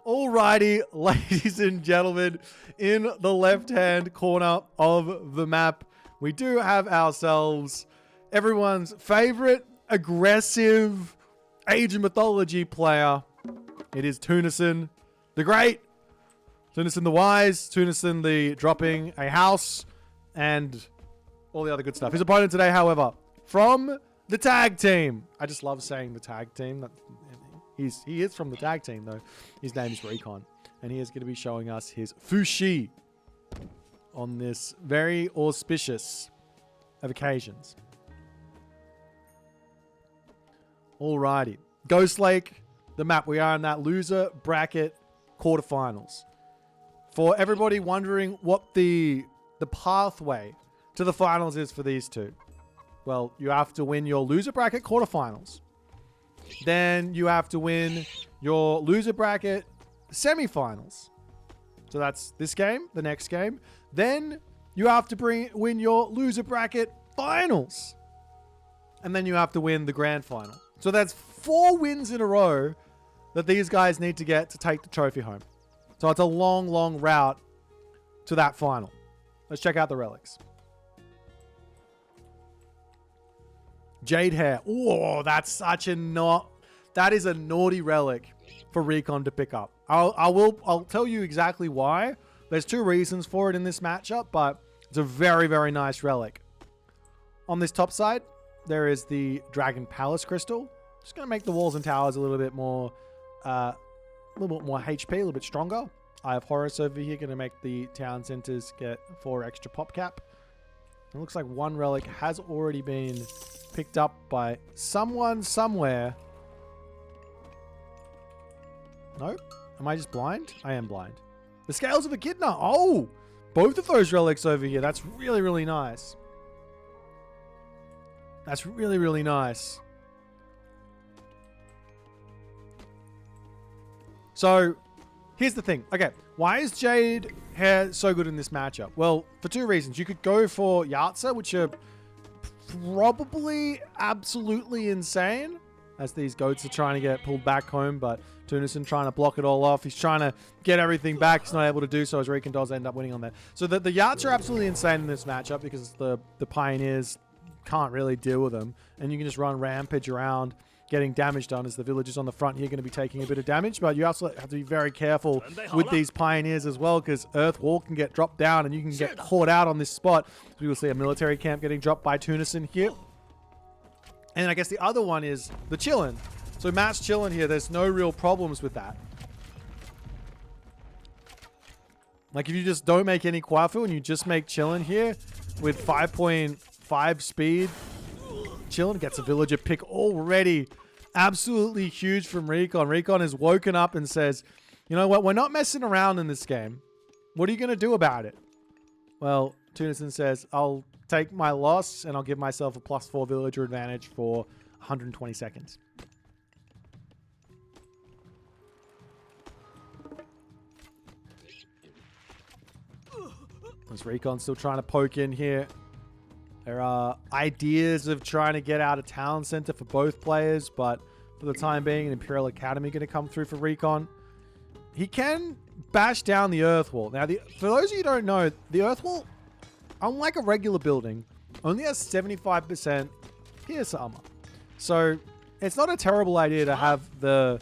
Alrighty, ladies and gentlemen, in the left-hand corner of the map, we do have ourselves everyone's favorite aggressive Age of Mythology player. It is Tunison the Great, Tunison the Wise, Tunison the dropping a house, and all the other good stuff. His opponent today, however, from the tag team. I just love saying the tag team. He is from the tag team, though. His name is Recon, and he is going to be showing us his Fushi on this very auspicious of occasions. Alrighty. Ghost Lake, the map. We are in that loser bracket quarterfinals. For everybody wondering what the pathway to the finals is for these two, well, you have to win your loser bracket quarterfinals. Then you have to win your loser bracket semifinals. So that's this game, the next game. Then you have to win your loser bracket finals. And then you have to win the grand final. So that's 4 wins in a row that these guys need to get to take the trophy home. So it's a long, long route to that final. Let's check out the relics. Jade hair. Oh, that's such a that is a naughty relic for Recon to pick up. I'll tell you exactly why. There's 2 reasons for it in this matchup, but it's a very, very nice relic. On this top side, there is the Dragon Palace Crystal. Just going to make the walls and towers a little bit more HP, a little bit stronger. I have Horus over here, going to make the town centers get 4 extra pop cap. It looks like 1 relic has already been picked up by someone somewhere. No? Am I just blind? I am blind. The Scales of Echidna. Oh! Both of those relics over here. That's really, really nice. That's really, really nice. So, here's the thing. Okay, why is Jade hair so good in this matchup? Well, for 2 reasons. You could go for Yatsa, which are probably absolutely insane, as these goats are trying to get pulled back home, but Tunison trying to block it all off. He's trying to get everything back. He's not able to do so, as Recon does end up winning on that. So the Yats are absolutely insane in this matchup because the Pioneers can't really deal with them, and you can just run Rampage around getting damage done, as the villagers on the front here are going to be taking a bit of damage. But you also have to be very careful with these Pioneers as well, because Earth Wall can get dropped down and you can get caught out on this spot. So we will see a military camp getting dropped by Tunison here. And I guess the other one is the Chillin. So Matt's Chillin here, there's no real problems with that. Like if you just don't make any Kwafu and you just make Chillin here with 5.5 speed, Chillin gets a villager pick already. Absolutely huge from Recon. Recon has woken up and says, you know what, we're not messing around in this game. What are you going to do about it? Well, Tunison says, I'll take my loss and I'll give myself a +4 villager advantage for 120 seconds. As Recon still trying to poke in here. There are ideas of trying to get out of town center for both players, but for the time being, an Imperial Academy going to come through for Recon. He can bash down the Earth Wall. Now, for those of you who don't know, the Earth Wall, unlike a regular building, only has 75% pierce armor. So it's not a terrible idea to have the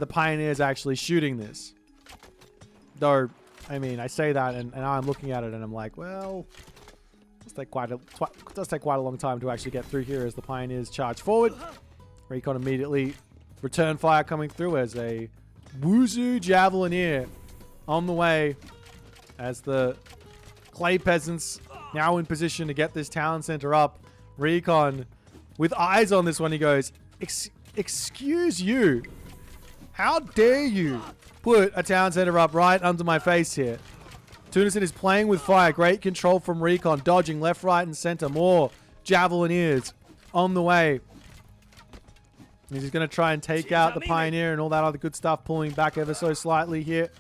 Pioneers actually shooting this. Though, I mean, I say that and I'm looking at it and I'm like, well, it does take quite a long time to actually get through here as the Pioneers charge forward. Recon immediately return fire coming through as a Wuzu Javelineer on the way, as the Clay Peasants now in position to get this town center up. Recon with eyes on this one, he goes, excuse you, how dare you put a town center up right under my face here? Tunison is playing with fire. Great control from Recon. Dodging left, right, and center. More Javelineers on the way. He's just going to try and take out the Pioneer and all that other good stuff. Pulling back ever so slightly here.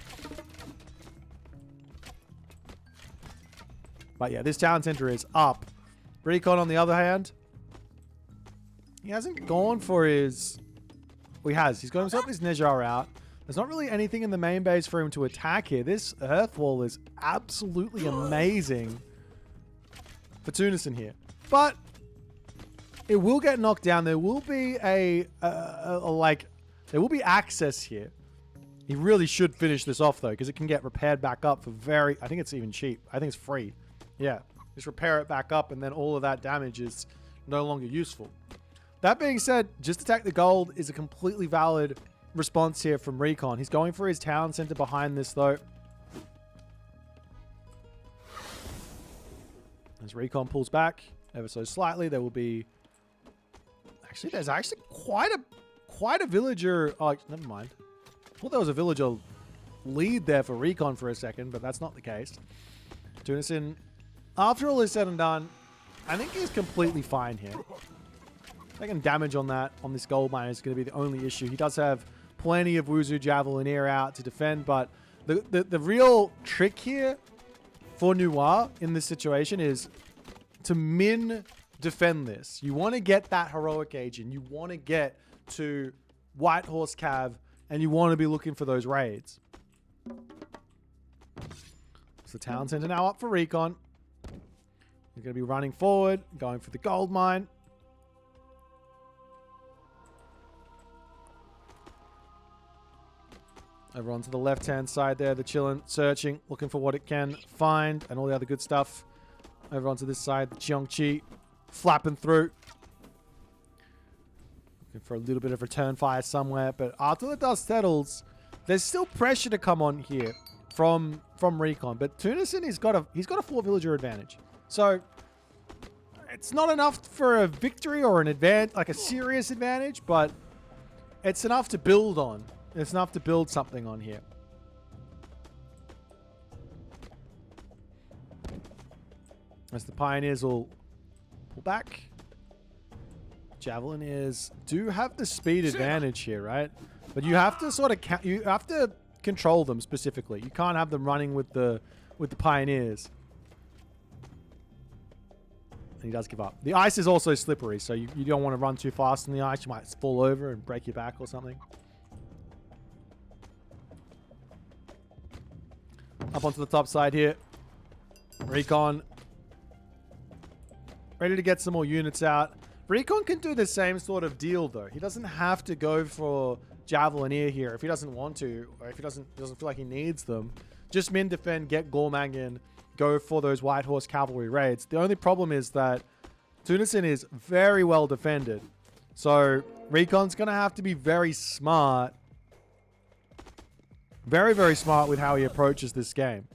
But yeah, this town center is up. Recon, on the other hand, he hasn't gone for his... Well, he has. He's got himself his Nejar out. There's not really anything in the main base for him to attack here. This Earth Wall is absolutely amazing for Tunis in here. But it will get knocked down. There will be there will be access here. He really should finish this off though, because it can get repaired back up for I think it's even cheap. I think it's free. Yeah, just repair it back up and then all of that damage is no longer useful. That being said, just attack the gold is a completely valid response here from Recon. He's going for his town center behind this though. As Recon pulls back ever so slightly, there will be there's actually quite a villager. Oh, never mind. I thought there was a villager lead there for Recon for a second, but that's not the case. Tunis, after all is said and done, I think he's completely fine here. Taking damage on this gold mine is going to be the only issue. He does have plenty of Wuzu Javelinier out to defend, but the real trick here for Noir in this situation is to defend this. You want to get that heroic agent. You want to get to White Horse Cav, and you want to be looking for those raids. So town center now up for Recon. He's going to be running forward, going for the gold mine. Over onto the left-hand side there, they're chilling, searching, looking for what it can find, and all the other good stuff. Over onto this side, the Jiangqi flapping through. Looking for a little bit of return fire somewhere, but after the dust settles, there's still pressure to come on here from Recon. But Tunison, he's got a 4 villager advantage. So it's not enough for a victory or an advantage, like a serious advantage, but it's enough to build on. It's enough to build something on here. As the Pioneers will pull back. Javelineers do have the speed advantage here, right? But you have to sort of you have to control them specifically. You can't have them running with the Pioneers. And he does give up. The ice is also slippery, so you don't want to run too fast in the ice. You might fall over and break your back or something. Up onto the top side here. Recon ready to get some more units out. Recon can do the same sort of deal though. He doesn't have to go for Javelineer here if he doesn't want to, or if he doesn't feel like he needs them. Just min defend, get Gormang in, go for those White Horse cavalry raids. The only problem is that Tunison is very well defended. So Recon's going to have to be very smart. Very, very smart with how he approaches this game.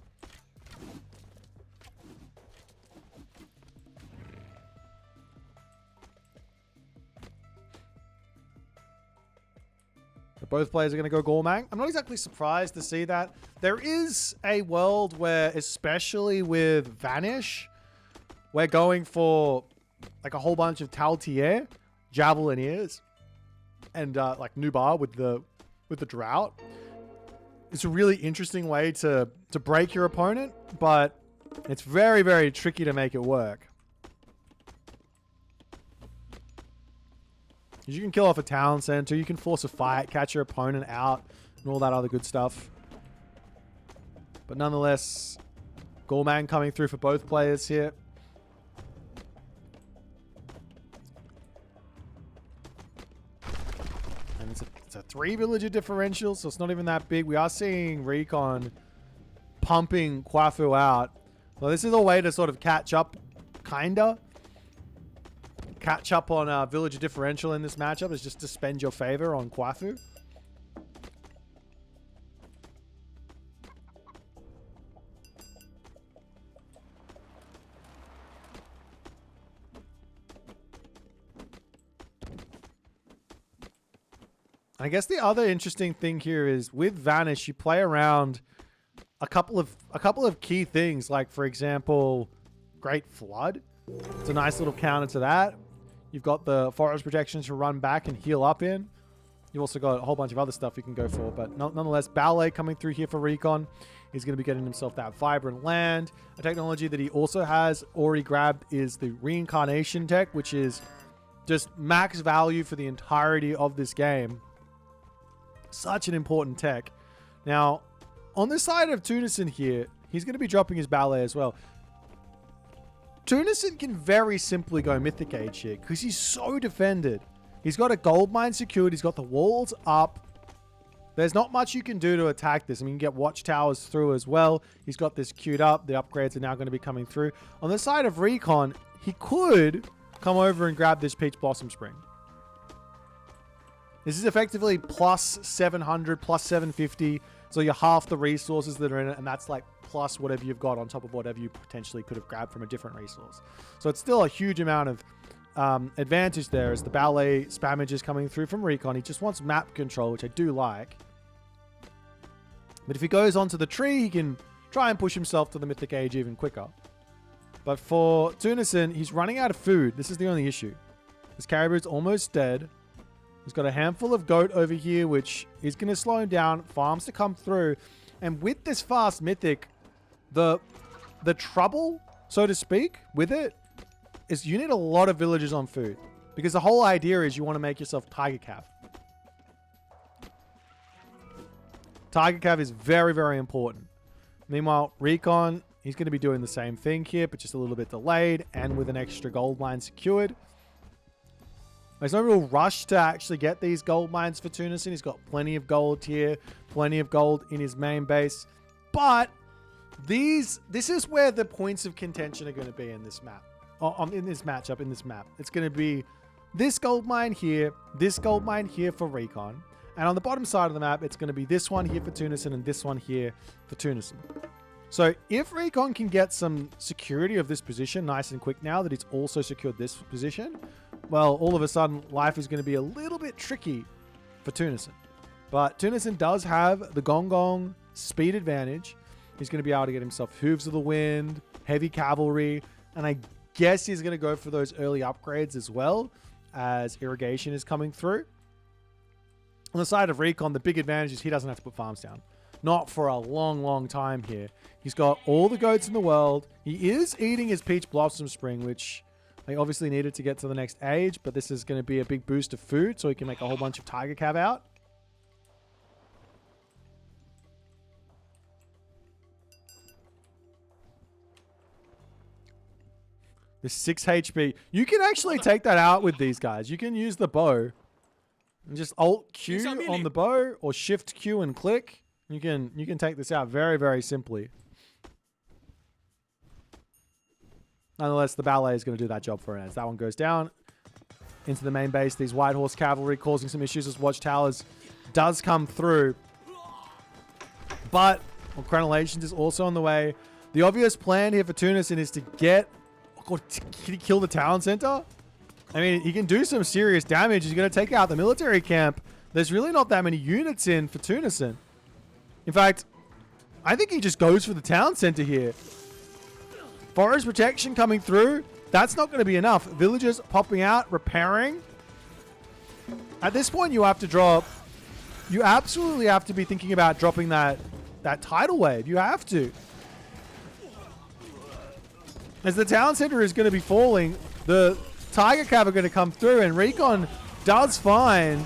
So both players are going to go Gormang. I'm not exactly surprised to see that. There is a world where, especially with Vanish, we're going for like a whole bunch of Taltier, Javelineers, and like Nubar with the Drought. It's a really interesting way to break your opponent, but it's very, very tricky to make it work. You can kill off a town center, you can force a fight, catch your opponent out, and all that other good stuff. But nonetheless, Gormang coming through for both players here. And it's a 3 villager differential, so it's not even that big. We are seeing Recon pumping Kwafu out. So this is a way to sort of catch up, kinda. Catch up on villager differential in this matchup is just to spend your favor on Kwafu. I guess the other interesting thing here is with Vanish, you play around a couple of key things, like for example, Great Flood. It's a nice little counter to that. You've got the forest protections to run back and heal up in. You've also got a whole bunch of other stuff you can go for, but nonetheless, Ballet coming through here for Recon. He's going to be getting himself that Vibrant Land. A technology that he also has already grabbed is the Reincarnation tech, which is just max value for the entirety of this game. Such an important tech. Now, on the side of Tunison here, he's going to be dropping his ballet as well. Tunison can very simply go Mythic Age here because he's so defended. He's got a gold mine secured. He's got the walls up. There's not much you can do to attack this. I mean, you can get watchtowers through as well. He's got this queued up. The upgrades are now going to be coming through. On the side of Recon, he could come over and grab this Peach Blossom Spring. This is effectively plus 700, plus 750. So you're half the resources that are in it, and that's like plus whatever you've got on top of whatever you potentially could have grabbed from a different resource. So it's still a huge amount of advantage there as the ballet spammage is coming through from Recon. He just wants map control, which I do like. But if he goes onto the tree, he can try and push himself to the Mythic Age even quicker. But for Tunison, he's running out of food. This is the only issue. His caribou's almost dead. He's got a handful of goat over here, which is going to slow him down. Farms to come through. And with this fast Mythic, the trouble, so to speak, with it, is you need a lot of villagers on food. Because the whole idea is you want to make yourself Tiger Cav. Tiger Cav is very, very important. Meanwhile, Recon, he's going to be doing the same thing here, but just a little bit delayed and with an extra gold mine secured. There's no real rush to actually get these gold mines for Tunison. He's got plenty of gold here, plenty of gold in his main base. But this is where the points of contention are going to be in this map. In this matchup, in this map. It's going to be this gold mine here for Recon. And on the bottom side of the map, it's going to be this one here for Tunison and this one here for Tunison. So if Recon can get some security of this position nice and quick now that it's also secured this position, well, all of a sudden, life is going to be a little bit tricky for Tunison. But Tunison does have the Gong Gong speed advantage. He's going to be able to get himself Hooves of the Wind, heavy cavalry, and I guess he's going to go for those early upgrades as well as irrigation is coming through. On the side of Recon, the big advantage is he doesn't have to put farms down. Not for a long, long time here. He's got all the goats in the world. He is eating his Peach Blossom Spring, which they obviously needed to get to the next age, but this is going to be a big boost of food, so he can make a whole bunch of Tiger Cav out. The 6 HP. You can actually take that out with these guys. You can use the bow. And just Alt Q on the bow, or Shift Q and click. You can take this out very, very simply. Nonetheless, the ballet is going to do that job for it. As that one goes down into the main base, these White Horse Cavalry causing some issues as Watchtowers does come through. But Crenellations is also on the way. The obvious plan here for Tunison is to get... Oh God, can he kill the town center? I mean, he can do some serious damage. He's going to take out the military camp. There's really not that many units in for Tunison. In fact, I think he just goes for the town center here. Forest protection coming through. That's not going to be enough. Villagers popping out, repairing. At this point, you have to drop... You absolutely have to be thinking about dropping that tidal wave. You have to. As the town center is going to be falling, the Tiger Cav are going to come through, and Recon does find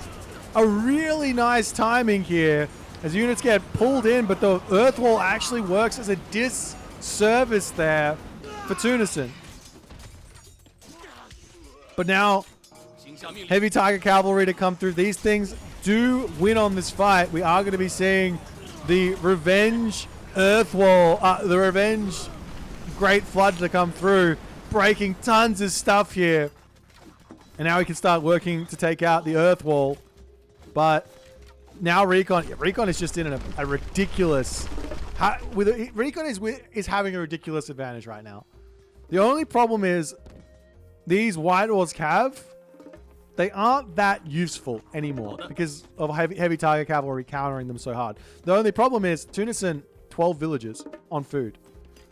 a really nice timing here as units get pulled in, but the earth wall actually works as a disservice there for Tunison. But now, heavy Tiger Cavalry to come through. These things do win on this fight. We are going to be seeing the Revenge Earth Wall, the Revenge Great Flood to come through, breaking tons of stuff here. And now we can start working to take out the Earth Wall. But now Recon is just in a ridiculous... Recon is having a ridiculous advantage right now. The only problem is these White Horse Cav, they aren't that useful anymore because of heavy Tiger Cavalry countering them so hard. The only problem is Tunison, 12 villagers on food,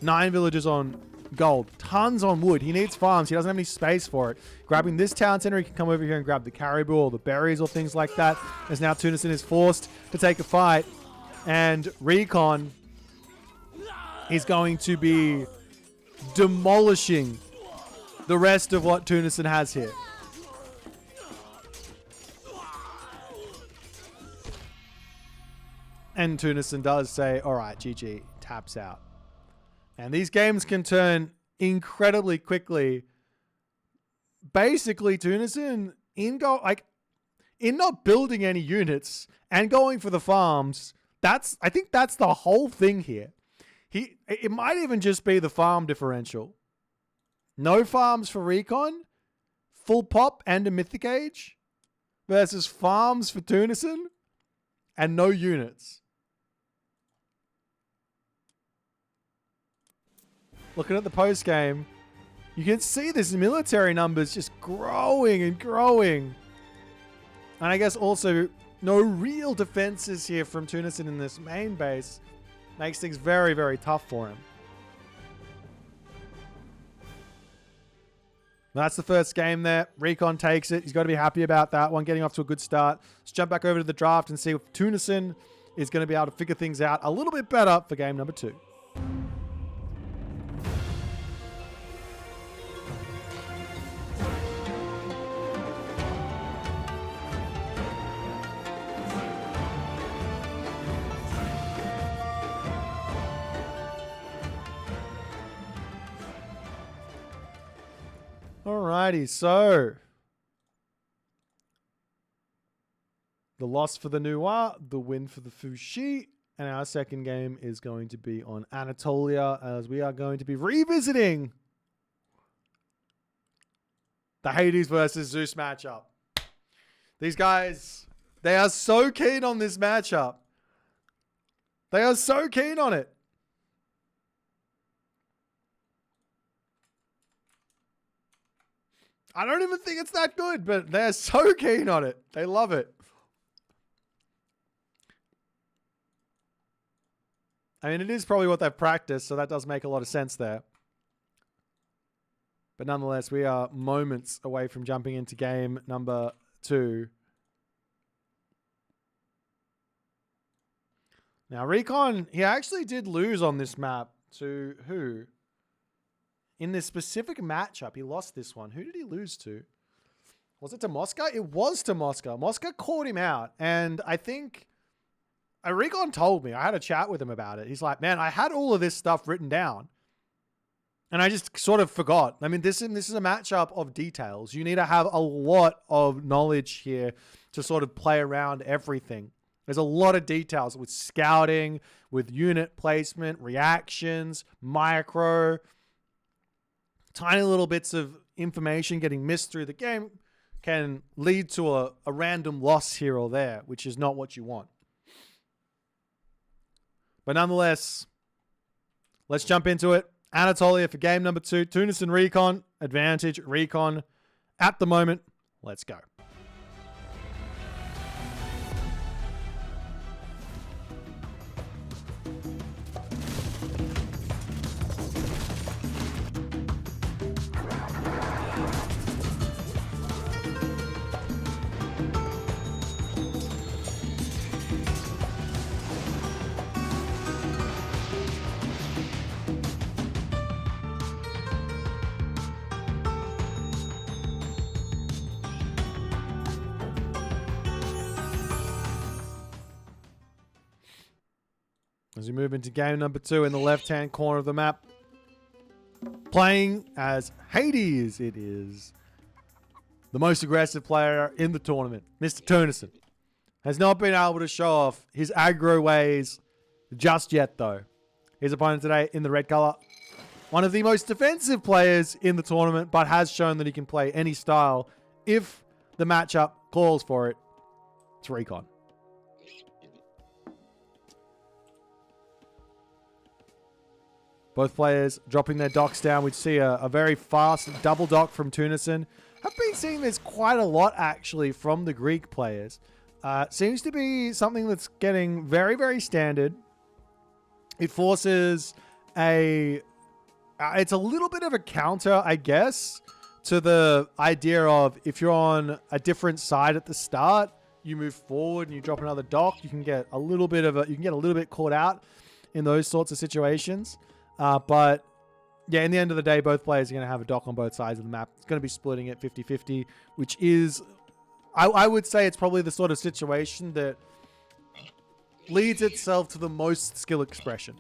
9 villagers on gold, tons on wood. He needs farms. He doesn't have any space for it. Grabbing this town center, he can come over here and grab the caribou or the berries or things like that. As now Tunison is forced to take a fight, and Recon is going to be demolishing the rest of what Tunison has here. And Tunison does say, all right, GG, taps out. And these games can turn incredibly quickly. Basically, Tunison, in not building any units and going for the farms, I think that's the whole thing here. It might even just be the farm differential. No farms for Recon, full pop and a Mythic Age, versus farms for Tunison and no units. Looking at the post game, you can see this military numbers just growing and growing. And I guess also no real defenses here from Tunison in this main base makes things very, very tough for him. That's the first game there. Recon takes it. He's got to be happy about that one, getting off to a good start. Let's jump back over to the draft and see if Tunison is going to be able to figure things out a little bit better for game number 2. Alrighty, so the loss for the Nuwa, the win for the Fushi, and our second game is going to be on Anatolia, as we are going to be revisiting the Hades versus Zeus matchup. These guys, they are so keen on this matchup. They are so keen on it. I don't even think it's that good, but they're so keen on it. They love it. I mean, it is probably what they've practiced, so that does make a lot of sense there. But nonetheless, we are moments away from jumping into game number 2. Now, Recon, he actually did lose on this map to who? In this specific matchup, he lost this one. Who did he lose to? Was it to Moscow? It was to Moscow. Moscow caught him out. And I think Recon told me, I had a chat with him about it. He's like, man, I had all of this stuff written down. And I just sort of forgot. I mean, this is a matchup of details. You need to have a lot of knowledge here to sort of play around everything. There's a lot of details with scouting, with unit placement, reactions, micro. Tiny little bits of information getting missed through the game can lead to a random loss here or there, which is not what you want. But nonetheless, let's jump into it. Anatolia for game number 2. Tunis and Recon. Advantage Recon at the moment. Let's go. As we move into game number 2 in the left-hand corner of the map, playing as Hades, it is the most aggressive player in the tournament, Mr. Tunison. Has not been able to show off his aggro ways just yet, though. His opponent today in the red color, one of the most defensive players in the tournament, but has shown that he can play any style if the matchup calls for it. It's Recon. Both players dropping their docks down. We see a very fast double dock from Tunison. I've been seeing this quite a lot, actually, from the Greek players. Seems to be something that's getting very, very standard. It forces it's a little bit of a counter, I guess, to the idea of if you're on a different side at the start, you move forward and you drop another dock, you can get a little bit caught out in those sorts of situations. But yeah, in the end of the day, both players are going to have a dock on both sides of the map. It's going to be splitting it 50-50, which is, I would say it's probably the sort of situation that leads itself to the most skill expression.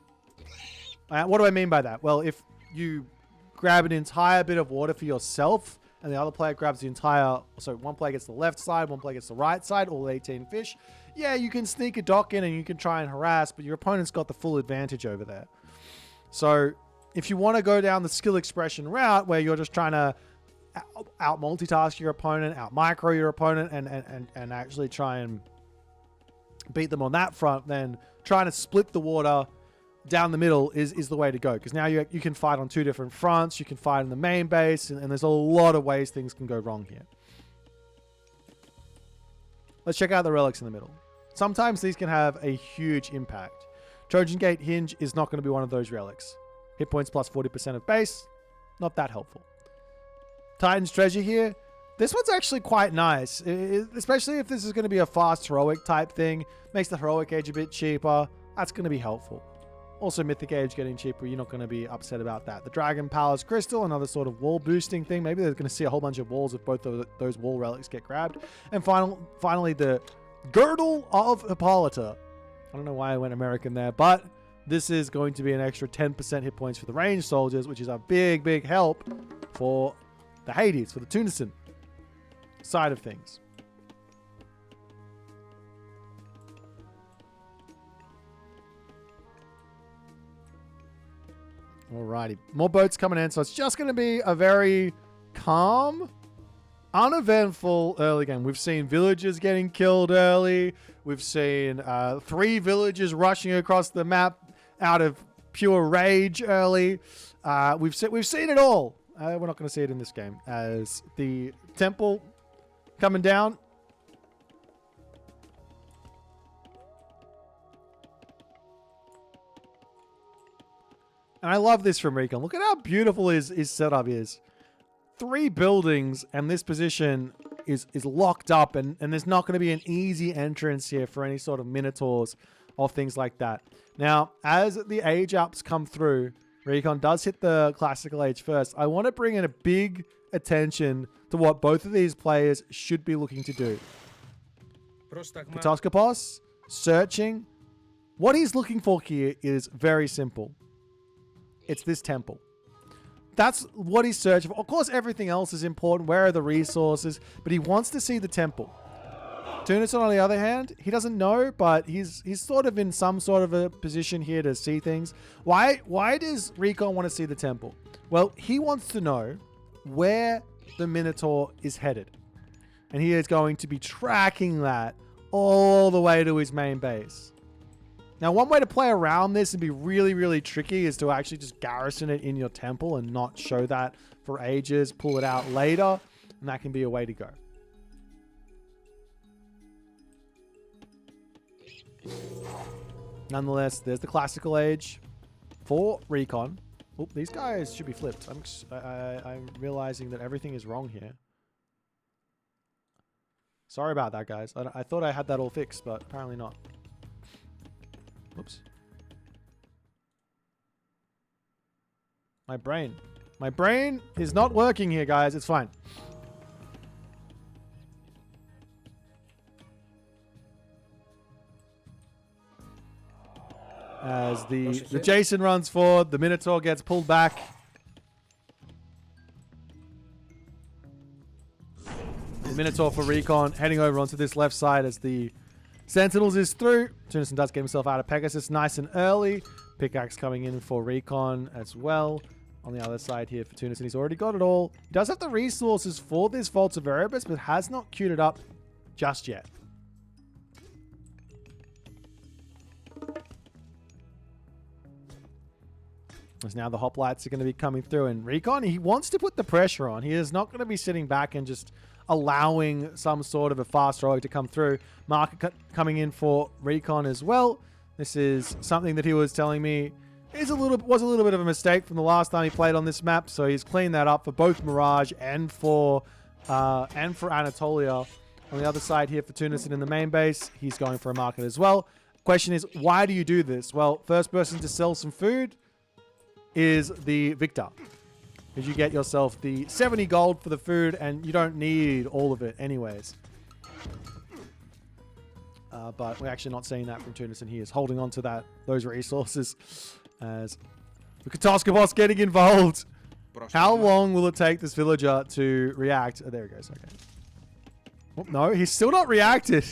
What do I mean by that? Well, if you grab an entire bit of water for yourself and the other player grabs the entire... So one player gets the left side, one player gets the right side, all 18 fish. Yeah, you can sneak a dock in and you can try and harass, but your opponent's got the full advantage over there. So if you want to go down the skill expression route where you're just trying to out multitask your opponent, out micro your opponent, and actually try and beat them on that front, then trying to split the water down the middle is the way to go. Because now you can fight on two different fronts. You can fight in the main base, and there's a lot of ways things can go wrong here. Let's check out the relics in the middle. Sometimes these can have a huge impact. Trojan Gate Hinge is not going to be one of those relics. Hit points plus 40% of base. Not that helpful. Titan's Treasure here. This one's actually quite nice, especially if this is going to be a fast heroic type thing. Makes the heroic age a bit cheaper. That's going to be helpful. Also, Mythic age getting cheaper. You're not going to be upset about that. The Dragon Palace Crystal, another sort of wall boosting thing. Maybe they're going to see a whole bunch of walls if both of those wall relics get grabbed. And finally, the Girdle of Hippolyta. I don't know why I went American there, but this is going to be an extra 10% hit points for the ranged soldiers, which is a big, big help for the Hades, for the Tunisian side of things. Alrighty. More boats coming in, so it's just going to be a very calm, uneventful early game. We've seen villagers getting killed early. We've seen 3 villagers rushing across the map out of pure rage early. We've seen it all. We're not going to see it in this game, as the temple coming down. And I love this from Recon. Look at how beautiful his setup is. 3 buildings, and this position is locked up, and there's not going to be an easy entrance here for any sort of minotaurs or things like that. Now, as the age ups come through, Recon does hit the classical age first. I want to bring in a big attention to what both of these players should be looking to do. Katoskopos, searching. What he's looking for here is very simple. It's this temple. That's what he's searching for. Of course, everything else is important. Where are the resources? But he wants to see the temple. Tunis, on the other hand, he doesn't know, but he's sort of in some sort of a position here to see things. Why does Recon want to see the temple? Well, he wants to know where the Minotaur is headed. And he is going to be tracking that all the way to his main base. Now, one way to play around this and be really, really tricky is to actually just garrison it in your temple and not show that for ages, pull it out later, and that can be a way to go. Nonetheless, there's the classical age for Recon. Oh, these guys should be flipped. I'm realizing that everything is wrong here. Sorry about that, guys. I thought I had that all fixed, but apparently not. Oops. My brain is not working here, guys. It's fine. As the Jason runs forward, the Minotaur gets pulled back. The Minotaur for Recon heading over onto this left side as the Sentinels is through. Tunis does get himself out of Pegasus nice and early. Pickaxe coming in for Recon as well. On the other side here for Tunis, and he's already got it all. He does have the resources for this Vault of Erebus, but has not queued it up just yet. As now the hoplites are going to be coming through, and Recon, he wants to put the pressure on. He is not going to be sitting back and just allowing some sort of a fast heroic to come through. Market coming in for Recon as well. This is something that he was telling me was a little bit of a mistake from the last time he played on this map, so he's cleaned that up for both Mirage and for Anatolia. On the other side here for Tunis and in the main base, he's going for a market as well. Question is, why do you do this? Well, first person to sell some food is the victor, because you get yourself the 70 gold for the food, and you don't need all of it anyways. but we're actually not seeing that from Tunis, and he is holding on to those resources as the Katoskopos getting involved. How long will it take this villager to react? Oh, there he goes. Okay. Oh, no, he's still not reacted.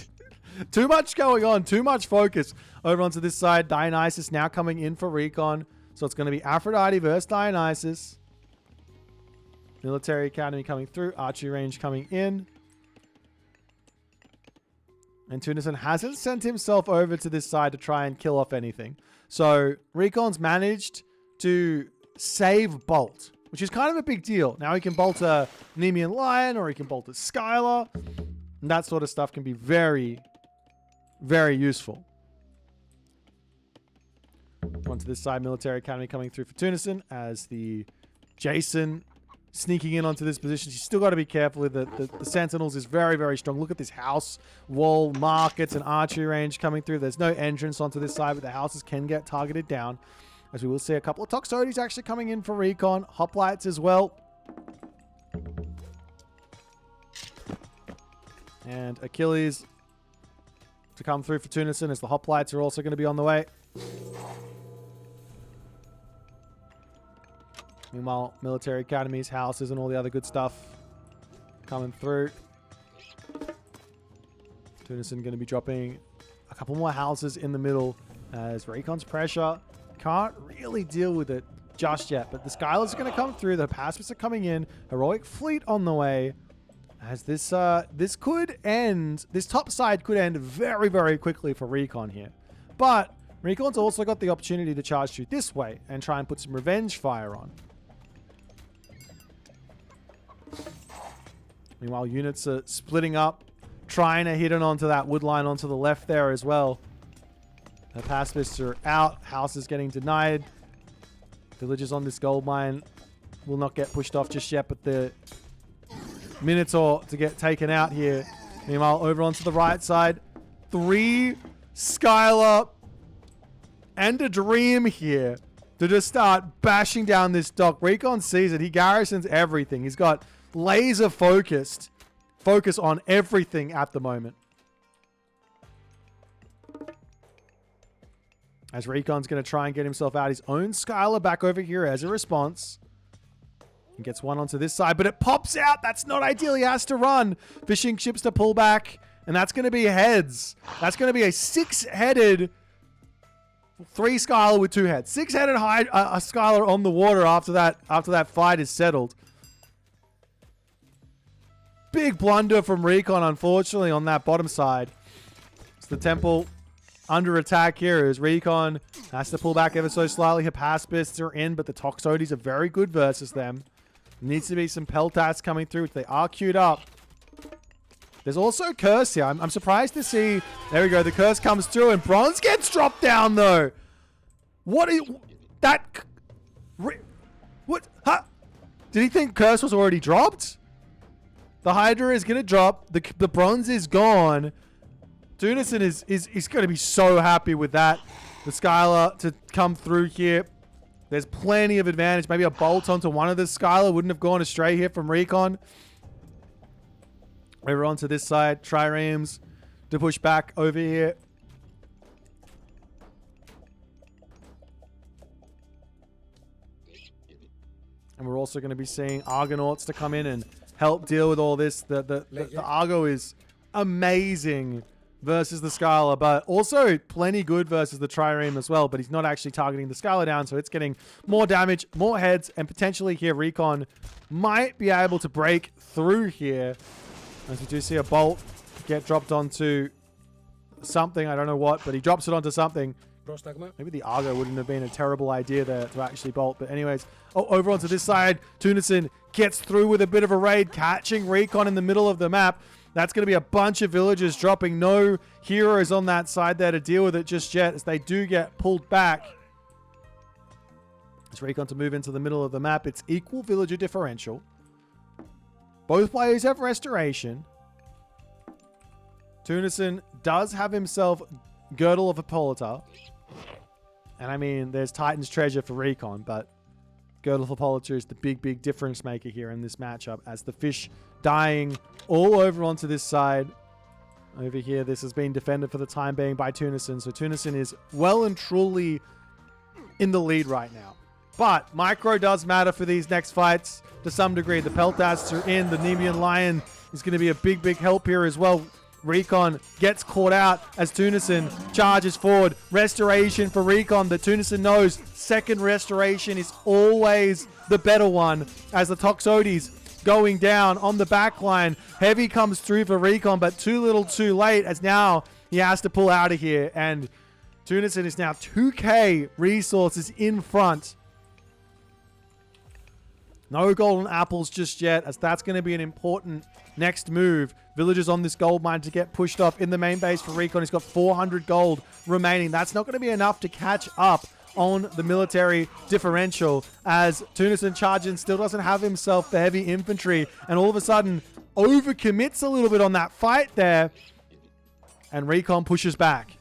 Too much going on. Too much focus. Over onto this side. Dionysus now coming in for recon. So it's going to be Aphrodite versus Dionysus. Military Academy coming through. Archery range coming in. And Tunison hasn't sent himself over to this side to try and kill off anything. So Recon's managed to save Bolt, which is kind of a big deal. Now he can bolt a Nemean Lion, or he can bolt a Skylar. And that sort of stuff can be very, very useful. Onto this side, Military Academy coming through for Tunison as the Jason sneaking in onto this position. She's still got to be careful with the Sentinels is very, very strong. Look at this house, wall, markets, and archery range coming through. There's no entrance onto this side, but the houses can get targeted down. As we will see a couple of Toxotes actually coming in for recon. Hoplites as well. And Achilles to come through for Tunison as the Hoplites are also going to be on the way. Meanwhile, military academies, houses, and all the other good stuff coming through. Tunison going to be dropping a couple more houses in the middle as Recon's pressure can't really deal with it just yet. But the Skylers are going to come through. The Pacifists are coming in. Heroic fleet on the way. As this could end, this top side could end very, very quickly for Recon here. But Recon's also got the opportunity to charge through this way and try and put some revenge fire on. Meanwhile, units are splitting up, trying to hit it onto that wood line onto the left there as well. The pacifists are out. Houses getting denied. Villagers on this gold mine will not get pushed off just yet, but the Minotaur to get taken out here. Meanwhile, over onto the right side, 3 Skylar and a Dream here to just start bashing down this dock. Recon sees it. He garrisons everything. He's got laser focus on everything at the moment. As Recon's going to try and get himself out his own Skylar back over here as a response. He gets one onto this side, but it pops out. That's not ideal. He has to run. Fishing ships to pull back, and that's going to be heads. That's going to be a 6-headed 3 Skylar with 2 heads. 6-headed a Skylar on the water after that fight is settled. Big blunder from Recon, unfortunately, on that bottom side. It's the temple under attack here as Recon has to pull back ever so slightly. Hypaspists are in, but the Toxotes are very good versus them. Needs to be some Peltats coming through, which they are queued up. There's also Curse here. I'm surprised to see... There we go. The Curse comes through, and Bronze gets dropped down, though. What is... That... What? Huh? Did he think Curse was already dropped? The Hydra is going to drop. The Bronze is gone. Tunison is going to be so happy with that. The Skylar to come through here. There's plenty of advantage. Maybe a bolt onto one of the Skylar wouldn't have gone astray here from Recon. Over onto this side. Triremes to push back over here. And we're also going to be seeing Argonauts to come in and help deal with all this. The Argo is amazing versus the Skylar, but also plenty good versus the Trireme as well, but he's not actually targeting the Skylar down, so it's getting more damage, more heads, and potentially here Recon might be able to break through here. As we do see a bolt get dropped onto something, I don't know what, but he drops it onto something. Maybe the Argo wouldn't have been a terrible idea there to actually bolt, but anyways. Oh, over onto this side, Tunison gets through with a bit of a raid, catching Recon in the middle of the map. That's going to be a bunch of villagers dropping. No heroes on that side there to deal with it just yet as they do get pulled back. It's Recon to move into the middle of the map. It's equal villager differential. Both players have restoration. Tunison does have himself Girdle of Hippolyta. And I mean, there's Titan's Treasure for Recon, but Girdle of Hippolyta is the big difference maker here in this matchup as the fish dying all over onto this side. over here. This has been defended for the time being by Tunison. So Tunison is well and truly in the lead right now. But micro does matter for these next fights to some degree. The Peltasts are in. The Nemean Lion is going to be a big, big help here as well. Recon gets caught out as Tunison charges forward. Restoration for Recon that Tunison knows. Second restoration is always the better one as the Toxotes going down on the back line. Heavy comes through for Recon, but too little too late as now he has to pull out of here. And Tunison is now 2k resources in front. No golden apples just yet, as that's going to be an important next move. Villagers on this gold mine to get pushed off in the main base for Recon. He's got 400 gold remaining. That's not going to be enough to catch up on the military differential as Tunison charging still doesn't have himself the heavy infantry and all of a sudden overcommits a little bit on that fight there and Recon pushes back.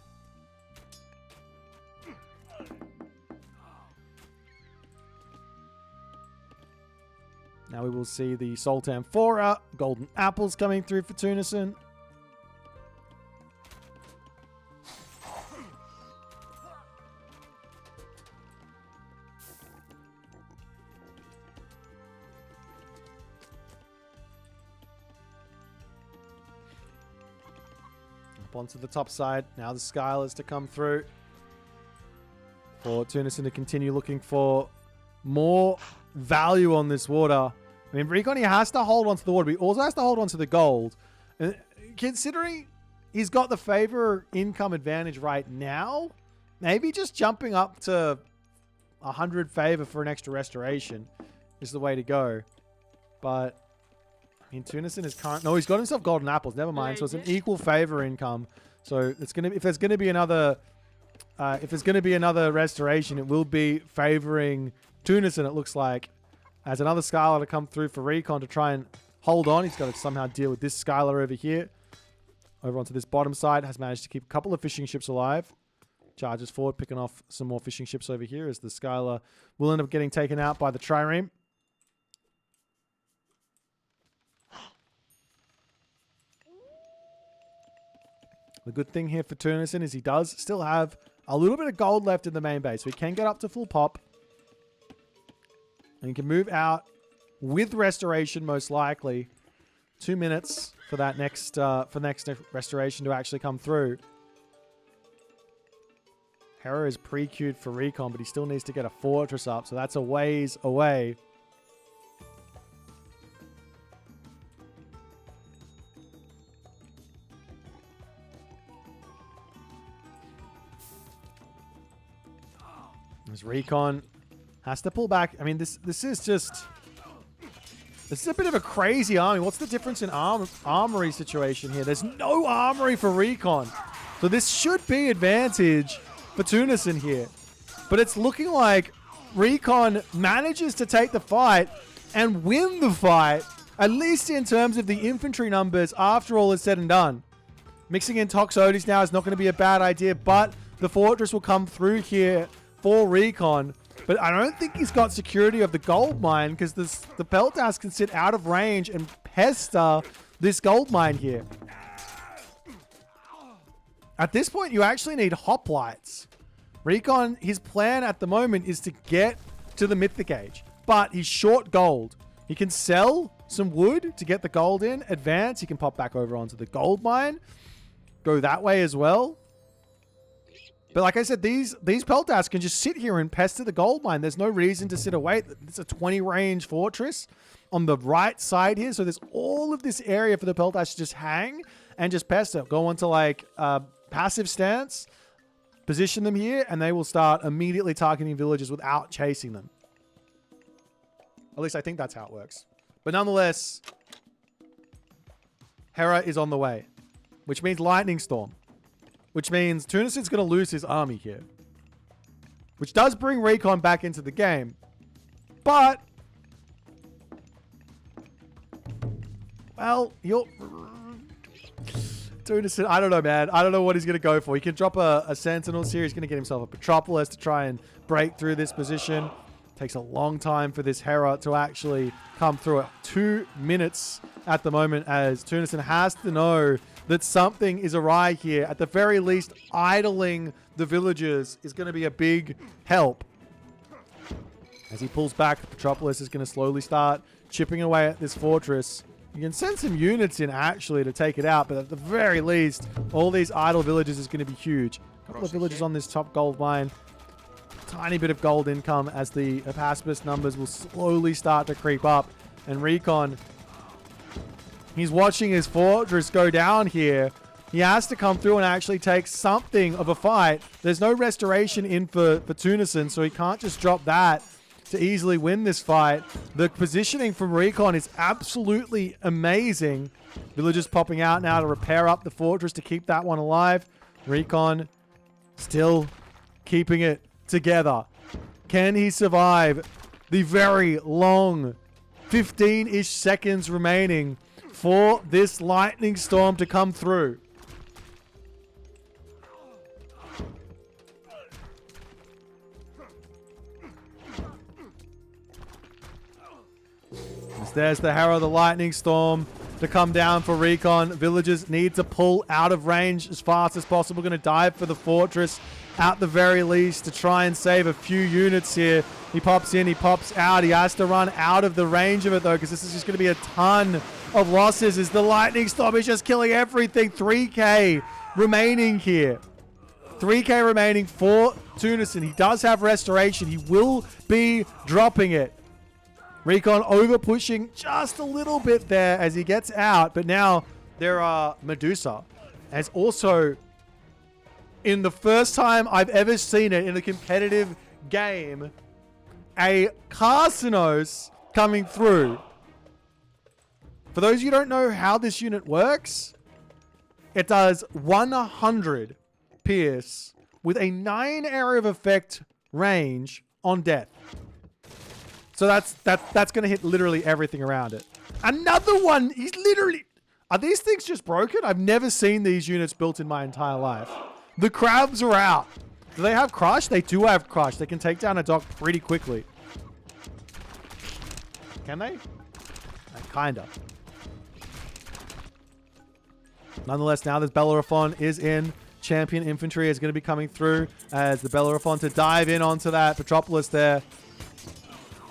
Now we will see the Sultan Fora, golden apples coming through for Tunison. Up onto the top side. Now the Skylers to come through. For Tunison to continue looking for more value on this water. I mean, Recon, he has to hold on to the water, but he also has to hold on to the gold. And considering he's got the favor income advantage right now, maybe just jumping up to 100 favor for an extra restoration is the way to go. But, I mean, Tunison is current. No, he's got himself golden apples. Never mind. So it's an equal favor income. So it's going to, if there's going to be another restoration, it will be favoring Tunison, it looks like, as another Skylar to come through for Recon to try and hold on. He's got to somehow deal with this Skylar over here. Over onto this bottom side. Has managed to keep a couple of fishing ships alive. Charges forward, picking off some more fishing ships over here as the Skylar will end up getting taken out by the Trireme. The good thing here for Tunison is he does still have a little bit of gold left in the main base. So he can get up to full pop. And he can move out with restoration, most likely. 2 minutes for that next restoration to actually come through. Hera is pre-queued for Recon, but he still needs to get a fortress up, so that's a ways away. As Recon has to pull back. I mean, this is a bit of a crazy army. What's the difference in armory situation here? There's no armory for Recon. So this should be advantage for Tunison here. But it's looking like Recon manages to take the fight and win the fight, at least in terms of the infantry numbers after all is said and done. Mixing in Toxotes now is not going to be a bad idea, but the fortress will come through here for Recon. But I don't think he's got security of the gold mine because the Peltas can sit out of range and pester this gold mine here. At this point, you actually need hoplites. Recon, his plan at the moment is to get to the Mythic Age, but he's short gold. He can sell some wood to get the gold in, advance. He can pop back over onto the gold mine, go that way as well. But like I said, these Peltas can just sit here and pester the gold mine. There's no reason to sit away. It's a 20 range fortress on the right side here. So there's all of this area for the Peltas to just hang and just pester. Go onto like passive stance, position them here, and they will start immediately targeting villagers without chasing them. At least I think that's how it works. But nonetheless, Hera is on the way, which means Lightning Storm. Which means Tunison's going to lose his army here. Which does bring Recon back into the game. But, well, Tunison, I don't know, man. I don't know what he's going to go for. He can drop a Sentinels here. He's going to get himself a Petropolis to try and break through this position. Takes a long time for this Hera to actually come through it. 2 minutes at the moment as Tunison has to know that something is awry here. At the very least, idling the villagers is going to be a big help. As he pulls back, Metropolis is going to slowly start chipping away at this fortress. You can send some units in, actually, to take it out, but at the very least, all these idle villages is going to be huge. A couple of villages on this top gold mine. Tiny bit of gold income as the Apaspis numbers will slowly start to creep up. And Recon, he's watching his fortress go down here. He has to come through and actually take something of a fight. There's no restoration in for Tunison, so he can't just drop that to easily win this fight. The positioning from Recon is absolutely amazing. Villagers popping out now to repair up the fortress to keep that one alive. Recon still keeping it together. Can he survive the very long 15-ish seconds remaining for this lightning storm to come through? There's the Harrow of the Lightning Storm to come down for Recon. Villagers need to pull out of range as fast as possible. Going to dive for the fortress at the very least to try and save a few units here. He pops in, he pops out. He has to run out of the range of it though, because this is just going to be a ton of losses as the Lightning Storm is just killing everything. 3k remaining here. 3k remaining for Tunison. He does have restoration. He will be dropping it. Recon over pushing just a little bit there as he gets out. But now there are Medusa. As also, in the first time I've ever seen it in a competitive game, a Kronos coming through. For those of you who don't know how this unit works, it does 100 pierce with a 9 area of effect range on death. So that's going to hit literally everything around it. Another one, he's literally... Are these things just broken? I've never seen these units built in my entire life. The crabs are out. Do they have crush? They do have crush. They can take down a dock pretty quickly. Can they? Kinda. Nonetheless, now this Bellerophon is in. Champion infantry is going to be coming through as the Bellerophon to dive in onto that Petropolis there.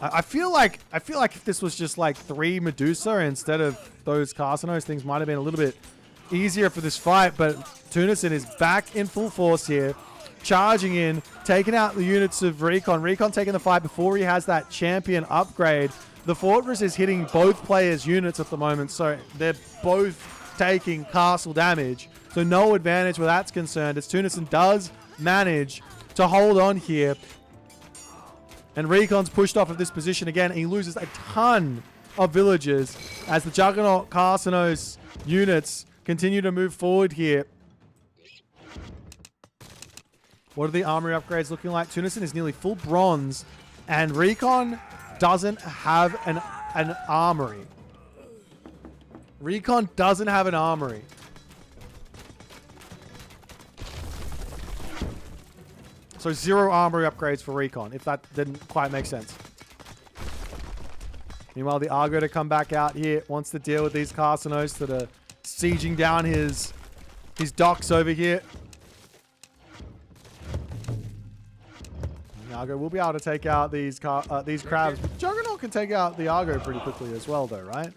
I feel like if this was just like 3 Medusa instead of those Carcinos, things might have been a little bit easier for this fight. But Tunison is back in full force here, charging in, taking out the units of Recon. Recon taking the fight before he has that champion upgrade. The fortress is hitting both players' units at the moment, so they're both taking castle damage. So no advantage where that's concerned, as Tunison does manage to hold on here. And Recon's pushed off of this position again, and he loses a ton of villagers as the Juggernaut Carcinos units continue to move forward here. What are the armory upgrades looking like? Tunison is nearly full bronze, and Recon doesn't have an armory. Recon doesn't have an armory. So 0 armory upgrades for Recon, if that didn't quite make sense. Meanwhile, the Argo to come back out here wants to deal with these Carcinos that are sieging down his docks over here. The Argo will be able to take out these crabs. Juggernaut can take out the Argo pretty quickly as well, though, right?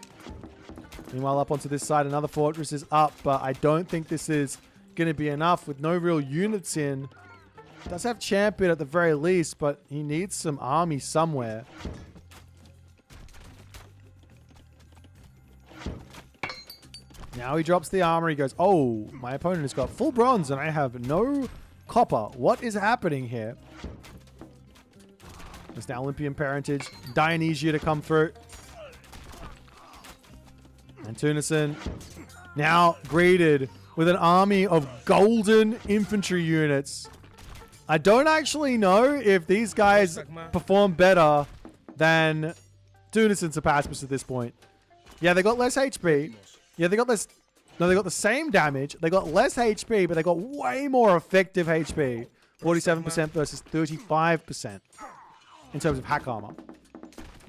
Meanwhile, up onto this side, another fortress is up, but I don't think this is going to be enough with no real units in. Does have champion at the very least, but he needs some army somewhere. Now he drops the armor. He goes, oh, my opponent has got full bronze and I have no copper. What is happening here? There's now Olympian parentage. Dionysia to come through. And Tunison now greeted with an army of golden infantry units. I don't actually know if these guys perform better than Tunison's Apaspis at this point. Yeah, they got less HP. Yeah, they got less... No, they got the same damage. They got less HP, but they got way more effective HP. 47% versus 35% in terms of hack armor.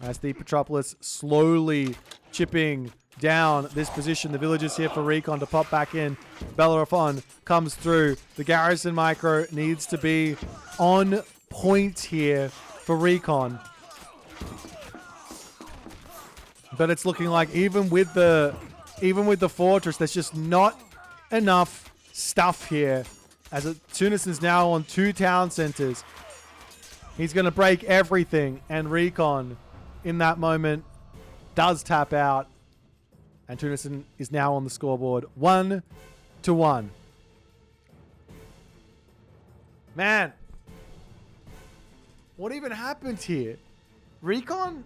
As the Petropolis slowly chipping down this position. The villagers here for Recon to pop back in. Bellerophon comes through. The garrison micro needs to be on point here for Recon. But it's looking like even with the fortress, there's just not enough stuff here. As Tunis is now on 2 town centers. He's going to break everything. And Recon, in that moment, does tap out. And Tunis is now on the scoreboard. 1-1. Man. What even happened here? Recon,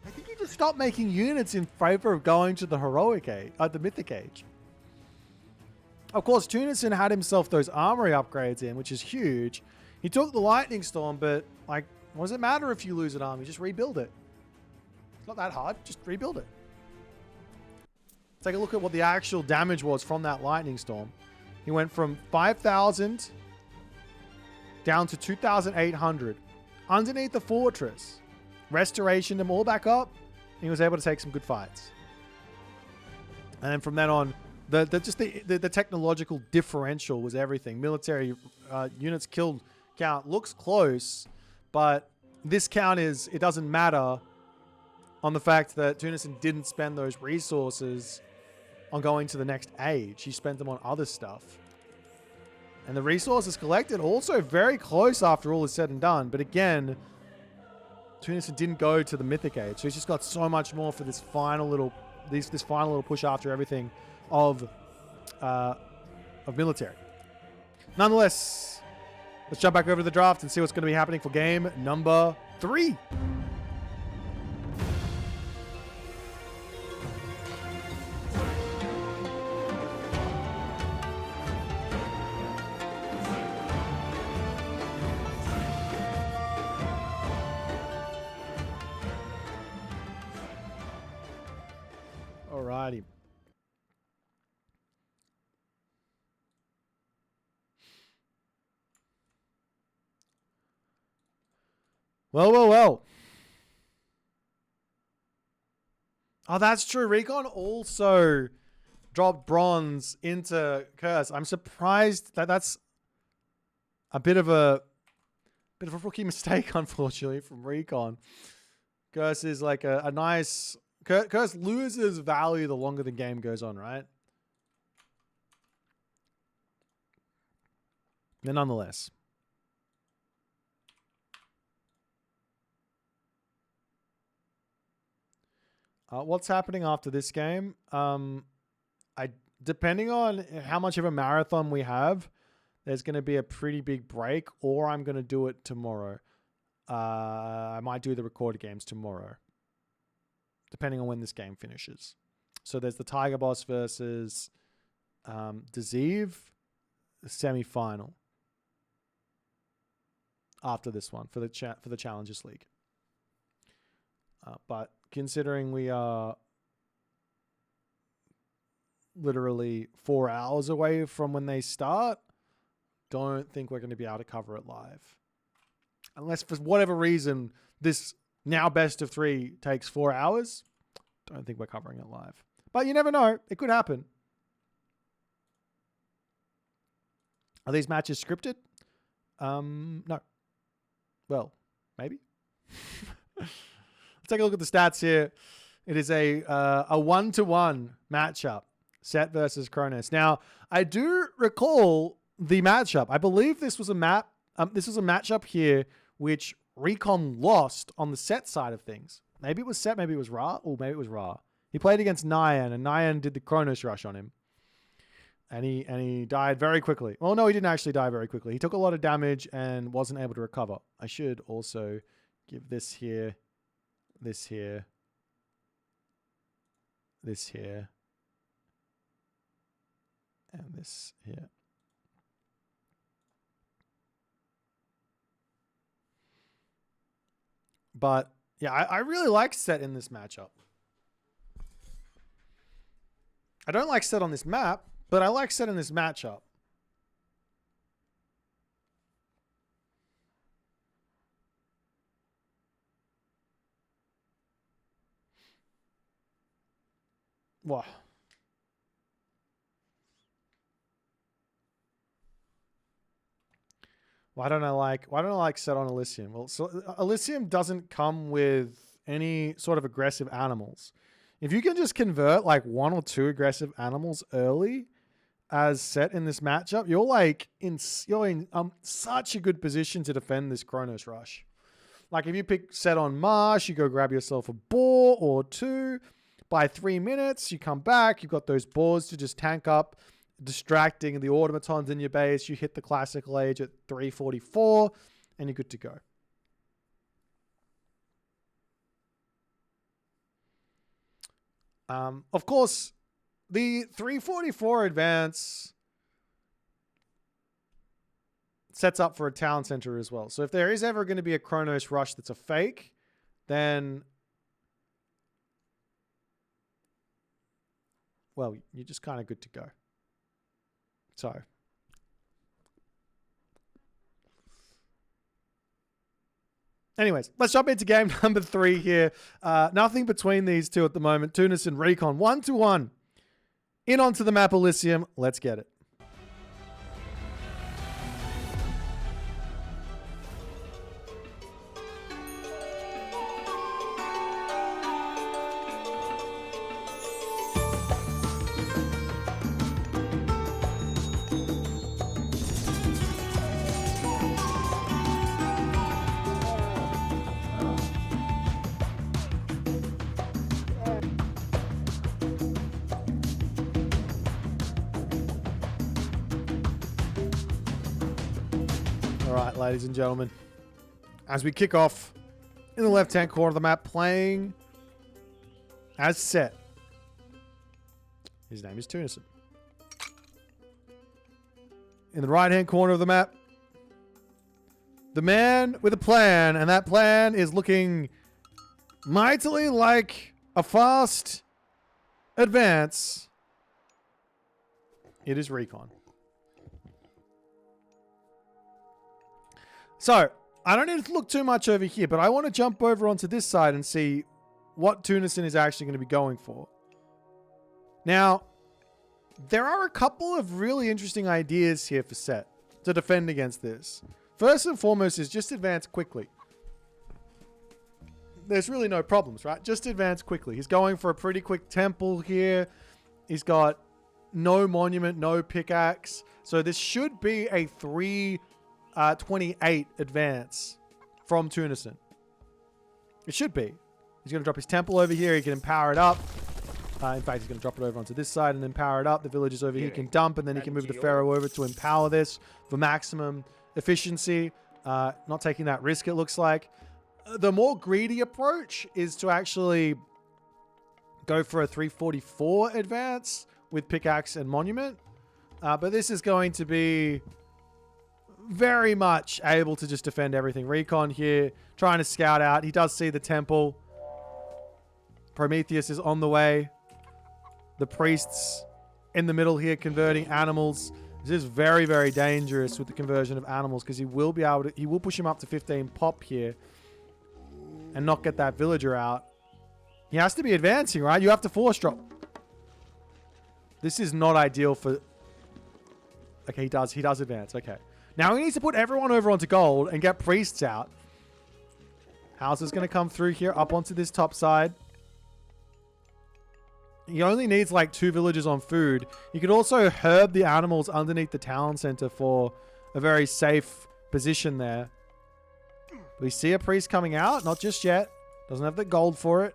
I think he just stopped making units in favor of going to the heroic age, the mythic age. Of course, Tunison had himself those armory upgrades in, which is huge. He took the lightning storm, but like, what does it matter if you lose an army? Just rebuild it. It's not that hard. Just rebuild it. Take a look at what the actual damage was from that lightning storm. He went from 5,000 down to 2,800 underneath the fortress. Restoration them all back up. And he was able to take some good fights. And then from then on, the technological differential was everything. Military units killed count looks close, but this count it doesn't matter on the fact that Tunison didn't spend those resources on going to the next age. He spent them on other stuff. And the resources collected also very close after all is said and done. But again, Tunison didn't go to the mythic age. So he's just got so much more for this final little push after everything of military. Nonetheless, let's jump back over to the draft and see what's going to be happening for game number 3. Alrighty. Well. Oh, that's true. Recon also dropped bronze into Curse. I'm surprised that's a bit of a rookie mistake, unfortunately, from Recon. Curse is like a nice... Curse loses value the longer the game goes on, right? But nonetheless. What's happening after this game? Depending on how much of a marathon we have, there's going to be a pretty big break, or I'm going to do it tomorrow. I might do the recorded games tomorrow, depending on when this game finishes. So there's the Tiger Boss versus Deceive semi-final after this one for the Challengers League. But considering we are literally 4 hours away from when they start, don't think we're going to be able to cover it live. Unless for whatever reason, this now best of 3 takes 4 hours, don't think we're covering it live. But you never know. It could happen. Are these matches scripted? No. Well, maybe. Let's take a look at the stats here. It is a 1-to-1 matchup. Set versus Kronos. Now, I do recall the matchup. I believe this was a matchup here which Recon lost on the Set side of things. Maybe it was Set, maybe it was Ra, or maybe it was Ra. He played against Nyan, and Nyan did the Kronos rush on him. And he died very quickly. Well, no, he didn't actually die very quickly. He took a lot of damage and wasn't able to recover. I should also give this here, this here, this here, and this here. But yeah, I really like Set in this matchup. I don't like Set on this map, but I like Set in this matchup. Wow. Why don't I like set on Elysium? Well, so Elysium doesn't come with any sort of aggressive animals. If you can just convert like 1 or 2 aggressive animals early as set in this matchup, you're in such a good position to defend this Kronos rush. Like if you pick set on Marsh, you go grab yourself a boar or 2. By 3 minutes, you come back, you've got those boars to just tank up, distracting the automatons in your base. You hit the classical age at 344 and you're good to go. Of course, the 344 advance sets up for a town center as well. So if there is ever going to be a Kronos rush that's a fake, then, well, you're just kind of good to go. So, anyways, let's jump into game number 3 here. Nothing between these two at the moment. Tunis and Recon 1-1. In onto the map Elysium. Let's get it. Alright, ladies and gentlemen, as we kick off in the left-hand corner of the map, playing as set. His name is Tunis. In the right-hand corner of the map, the man with a plan, and that plan is looking mightily like a fast advance. It is Recon. So, I don't need to look too much over here, but I want to jump over onto this side and see what Tunison is actually going to be going for. Now, there are a couple of really interesting ideas here for set to defend against this. First and foremost is just advance quickly. There's really no problems, right? Just advance quickly. He's going for a pretty quick temple here. He's got no monument, no pickaxe. So this should be a 328 advance from Tunison. It should be. He's going to drop his temple over here. He can empower it up. In fact, he's going to drop it over onto this side and empower it up. The villagers over here can dump, and then he can move the Pharaoh over to empower this for maximum efficiency. Not taking that risk, it looks like. The more greedy approach is to actually go for a 344 advance with pickaxe and monument. But this is going to be very much able to just defend everything. Recon here, trying to scout out. He does see the temple. Prometheus is on the way. The priests in the middle here converting animals. This is very, very dangerous with the conversion of animals because he will be able to, he will push him up to 15 pop here and not get that villager out. He has to be advancing, right? You have to force drop. This is not ideal for... Okay, he does advance. Okay. Now he needs to put everyone over onto gold and get priests out. Hauser's going to come through here up onto this top side. He only needs like 2 villagers on food. You could also herb the animals underneath the town center for a very safe position there. We see a priest coming out. Not just yet. Doesn't have the gold for it.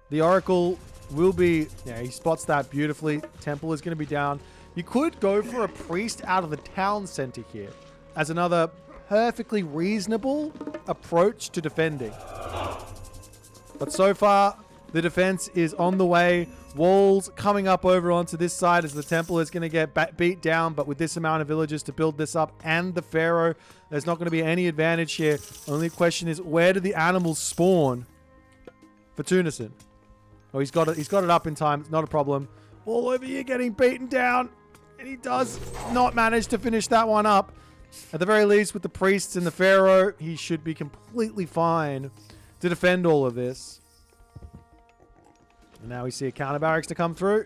The oracle will be... Yeah, he spots that beautifully. Temple is going to be down. You could go for a priest out of the town center here as another perfectly reasonable approach to defending. But so far, the defense is on the way. Walls coming up over onto this side as the temple is going to get beat down. But with this amount of villagers to build this up and the Pharaoh, there's not going to be any advantage here. Only question is, where do the animals spawn for Tunison? Oh, he's got it up in time. It's not a problem. All over here getting beaten down. And he does not manage to finish that one up. At the very least, with the priests and the Pharaoh, he should be completely fine to defend all of this. And now we see a counter barracks to come through.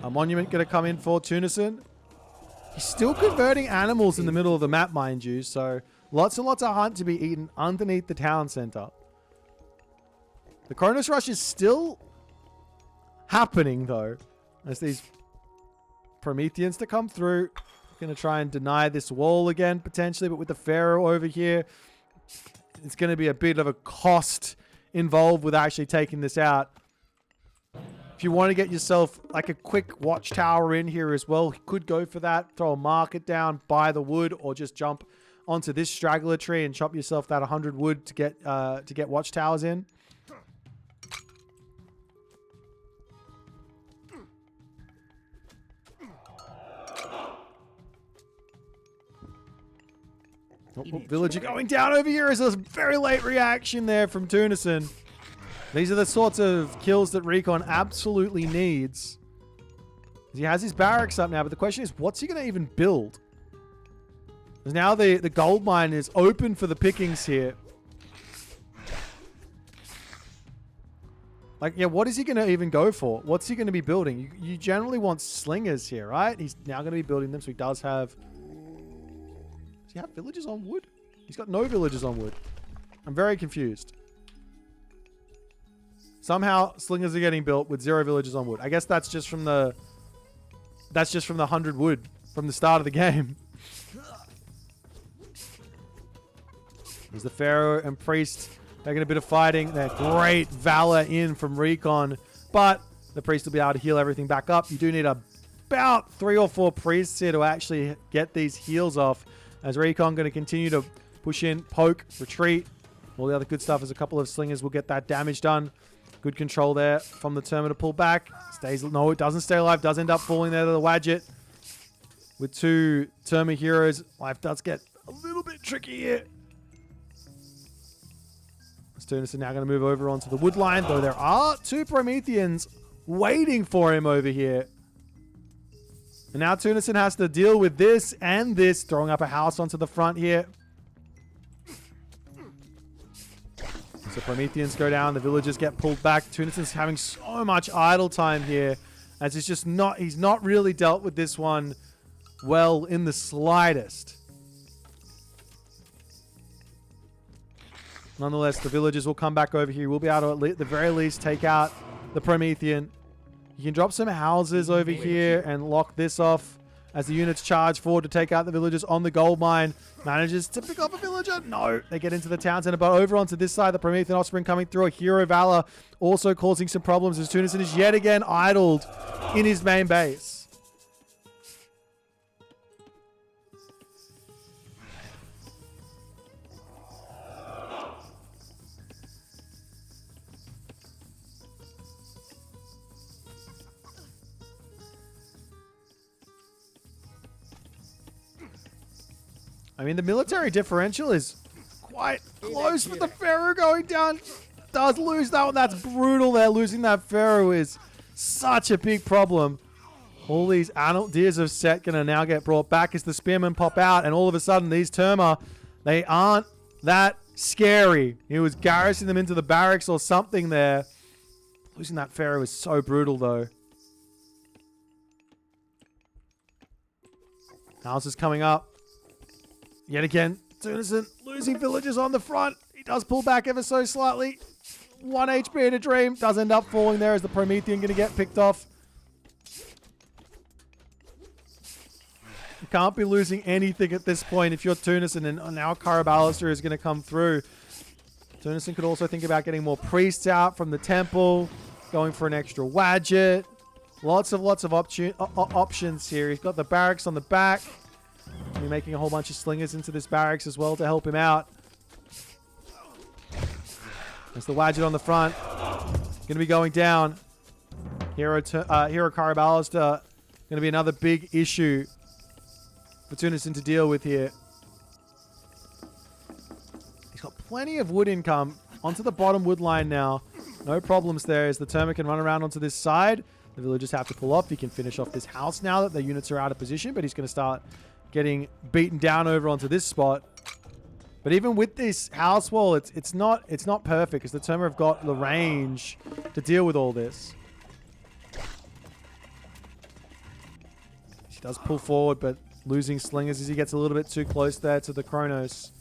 A monument going to come in for Tunison. He's still converting animals in the middle of the map, mind you. So lots and lots of hunt to be eaten underneath the town center. The Kronos rush is still happening, though. As these Prometheans to come through. Going to try and deny this wall again, potentially. But with the Pharaoh over here, it's going to be a bit of a cost involved with actually taking this out. If you want to get yourself like a quick watchtower in here as well, you could go for that. Throw a market down, buy the wood, or just jump onto this straggler tree and chop yourself that 100 wood to get watchtowers in. Villager going down over here is a very late reaction there from Tunison. These are the sorts of kills that Recon absolutely needs. He has his barracks up now, but the question is, what's he going to even build? Because now the gold mine is open for the pickings here. Like, yeah, what is he going to even go for? What's he going to be building? You generally want slingers here, right? He's now going to be building them, so he does have... Does he have villages on wood? He's got no villages on wood. I'm very confused. Somehow, slingers are getting built with 0 villages on wood. I guess that's just from the... That's just from the 100 wood from the start of the game. There's the Pharaoh and Priest taking a bit of fighting. They're great valor in from Recon. But the Priest will be able to heal everything back up. You do need about 3 or 4 Priests here to actually get these heals off. As Recon going to continue to push in, poke, retreat. All the other good stuff is a couple of slingers will get that damage done. Good control there from the Terma to pull back. No, it doesn't stay alive. Does end up falling there to the Wadjet. With 2 Terma heroes, life does get a little bit tricky here. Tunis are now going to move over onto the wood line, though there are 2 Prometheans waiting for him over here. And now Tunison has to deal with this and this, throwing up a house onto the front here. So Prometheans go down, the villagers get pulled back. Tunison's having so much idle time here, as he's not really dealt with this one well in the slightest. Nonetheless, the villagers will come back over here. We'll be able to, at the very least, take out the Promethean. You can drop some houses over here and lock this off as the units charge forward to take out the villagers on the gold mine. Manages to pick off a villager. No, they get into the town center, but over onto this side, the Promethean offspring coming through. A hero valor also causing some problems as Tunison is yet again idled in his main base. I mean, the military differential is quite close, but the Pharaoh going down does lose that one. That's brutal there. Losing that Pharaoh is such a big problem. All these adult deers of Set going to now get brought back as the spearmen pop out, and all of a sudden these Terma, they aren't that scary. He was garrisoning them into the barracks or something there. Losing that Pharaoh is so brutal, though. House is coming up. Yet again, Tunison losing villagers on the front. He does pull back ever so slightly. 1 HP in a dream. Does end up falling there as the Promethean going to get picked off. You can't be losing anything at this point if you're Tunison, and now Karaballister is going to come through. Tunison could also think about getting more priests out from the temple, going for an extra Wadjet. Lots of options here. He's got the barracks on the back. We're making a whole bunch of slingers into this barracks as well to help him out. There's the Wadjet on the front. Going to be going down. Hero Karaballister going to be another big issue for Tunison to deal with here. He's got plenty of wood income onto the bottom wood line now. No problems there as the Terma can run around onto this side. The villagers have to pull off. He can finish off this house now that the units are out of position, but he's going to start getting beaten down over onto this spot. But even with this house wall, it's not perfect because the Terma have got the range to deal with all this. She does pull forward, but losing slingers as he gets a little bit too close there to the Kronos.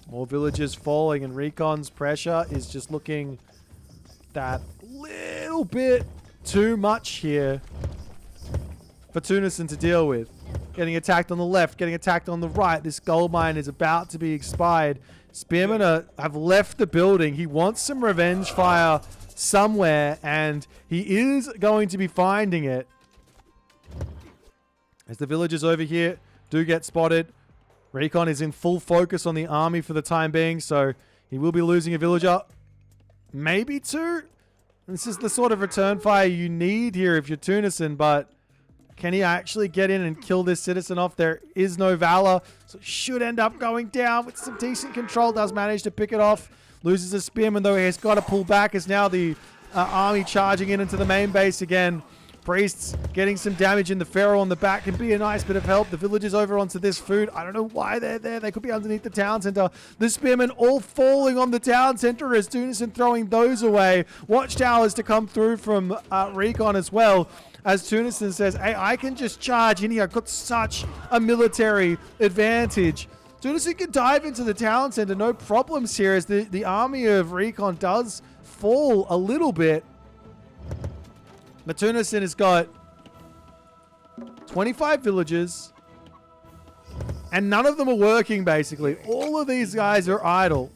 More villages falling, and Recon's pressure is just looking that little bit too much here for Tunis to deal with. Getting attacked on the left, getting attacked on the right. This gold mine is about to be expired. Spearmen have left the building. He wants some revenge fire somewhere, and he is going to be finding it. As the villagers over here do get spotted, Recon is in full focus on the army for the time being, so he will be losing a villager. Maybe two. This is the sort of return fire you need here if you're Tunison, but can he actually get in and kill this citizen off? There is no valor, so it should end up going down with some decent control. Does manage to pick it off. Loses a spearman, though he has got to pull back as now the army charging in into the main base again. Priests getting some damage in. The Pharaoh on the back can be a nice bit of help. The villagers over onto this food. I don't know why they're there. They could be underneath the town center. The spearmen all falling on the town center as Tunis throwing those away. Watchtowers to come through from Recon as well. As Tunison says, hey, I can just charge in here. I've got such a military advantage. Tunison can dive into the town center. No problems here as the army of Recon does fall a little bit. But Tunison has got 25 villages, and none of them are working, basically. All of these guys are idle.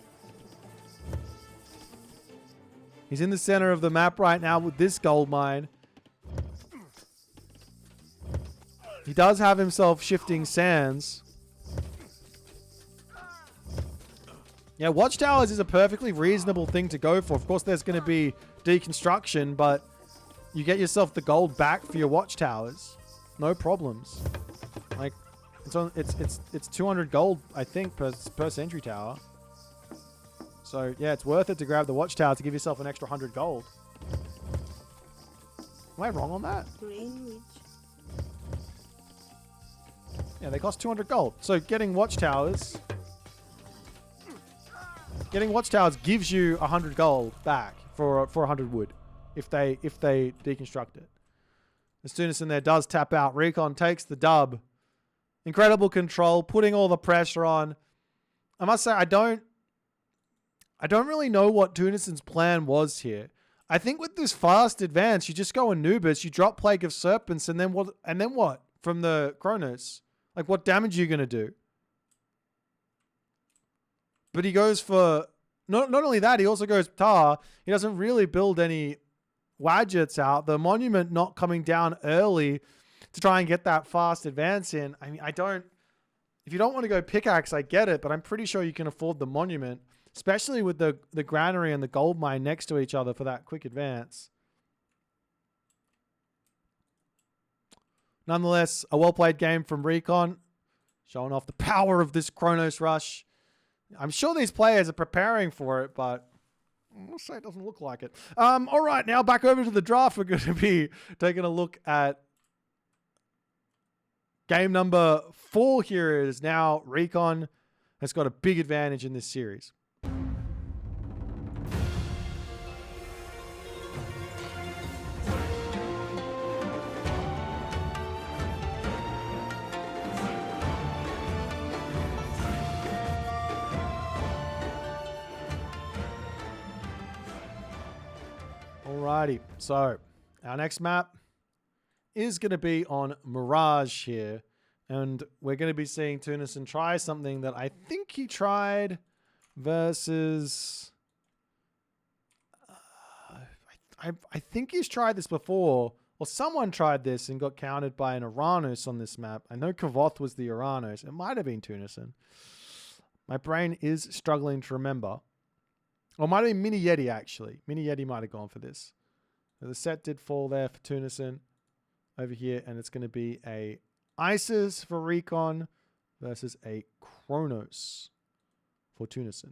He's in the center of the map right now with this gold mine. He does have himself shifting sands. Yeah, watchtowers is a perfectly reasonable thing to go for. Of course, there's going to be deconstruction, but you get yourself the gold back for your watchtowers. No problems. Like, it's 200 gold, I think, per sentry tower. So, yeah, it's worth it to grab the watchtower to give yourself an extra 100 gold. Am I wrong on that? Yeah, they cost 200 gold. So, getting watchtowers gives you 100 gold back for 100 wood. If they deconstruct it. As Tunison there does tap out. Recon takes the dub. Incredible control, putting all the pressure on. I must say, I don't really know what Tunison's plan was here. I think with this fast advance, you just go Anubis, you drop Plague of Serpents, and then what? From the Kronos? Like, what damage are you gonna do? But he goes for not only that, he also goes Tar. He doesn't really build any Wadgets out. The monument not coming down early to try and get that fast advance in. I mean, if you don't want to go pickaxe, I get it, but I'm pretty sure you can afford the monument, especially with the granary and the gold mine next to each other for that quick advance. Nonetheless, a well-played game from Recon, showing off the power of this Kronos rush. I'm sure these players are preparing for it, but I'll say it doesn't look like it. All right, now back over to the draft. We're going to be taking a look at game number 4 here. It is now Recon has got a big advantage in this series. Alrighty, so our next map is going to be on Mirage here, and we're going to be seeing Tunison try something that I think he tried versus... I think he's tried this before, or someone tried this and got countered by an Uranus on this map. I know Kavoth was the Uranus. It might have been Tunison. My brain is struggling to remember. Or it might have been Mini Yeti, actually. Mini Yeti might have gone for this. So the set did fall there for Tunison over here, and it's going to be a Isis for Recon versus a Kronos for Tunison.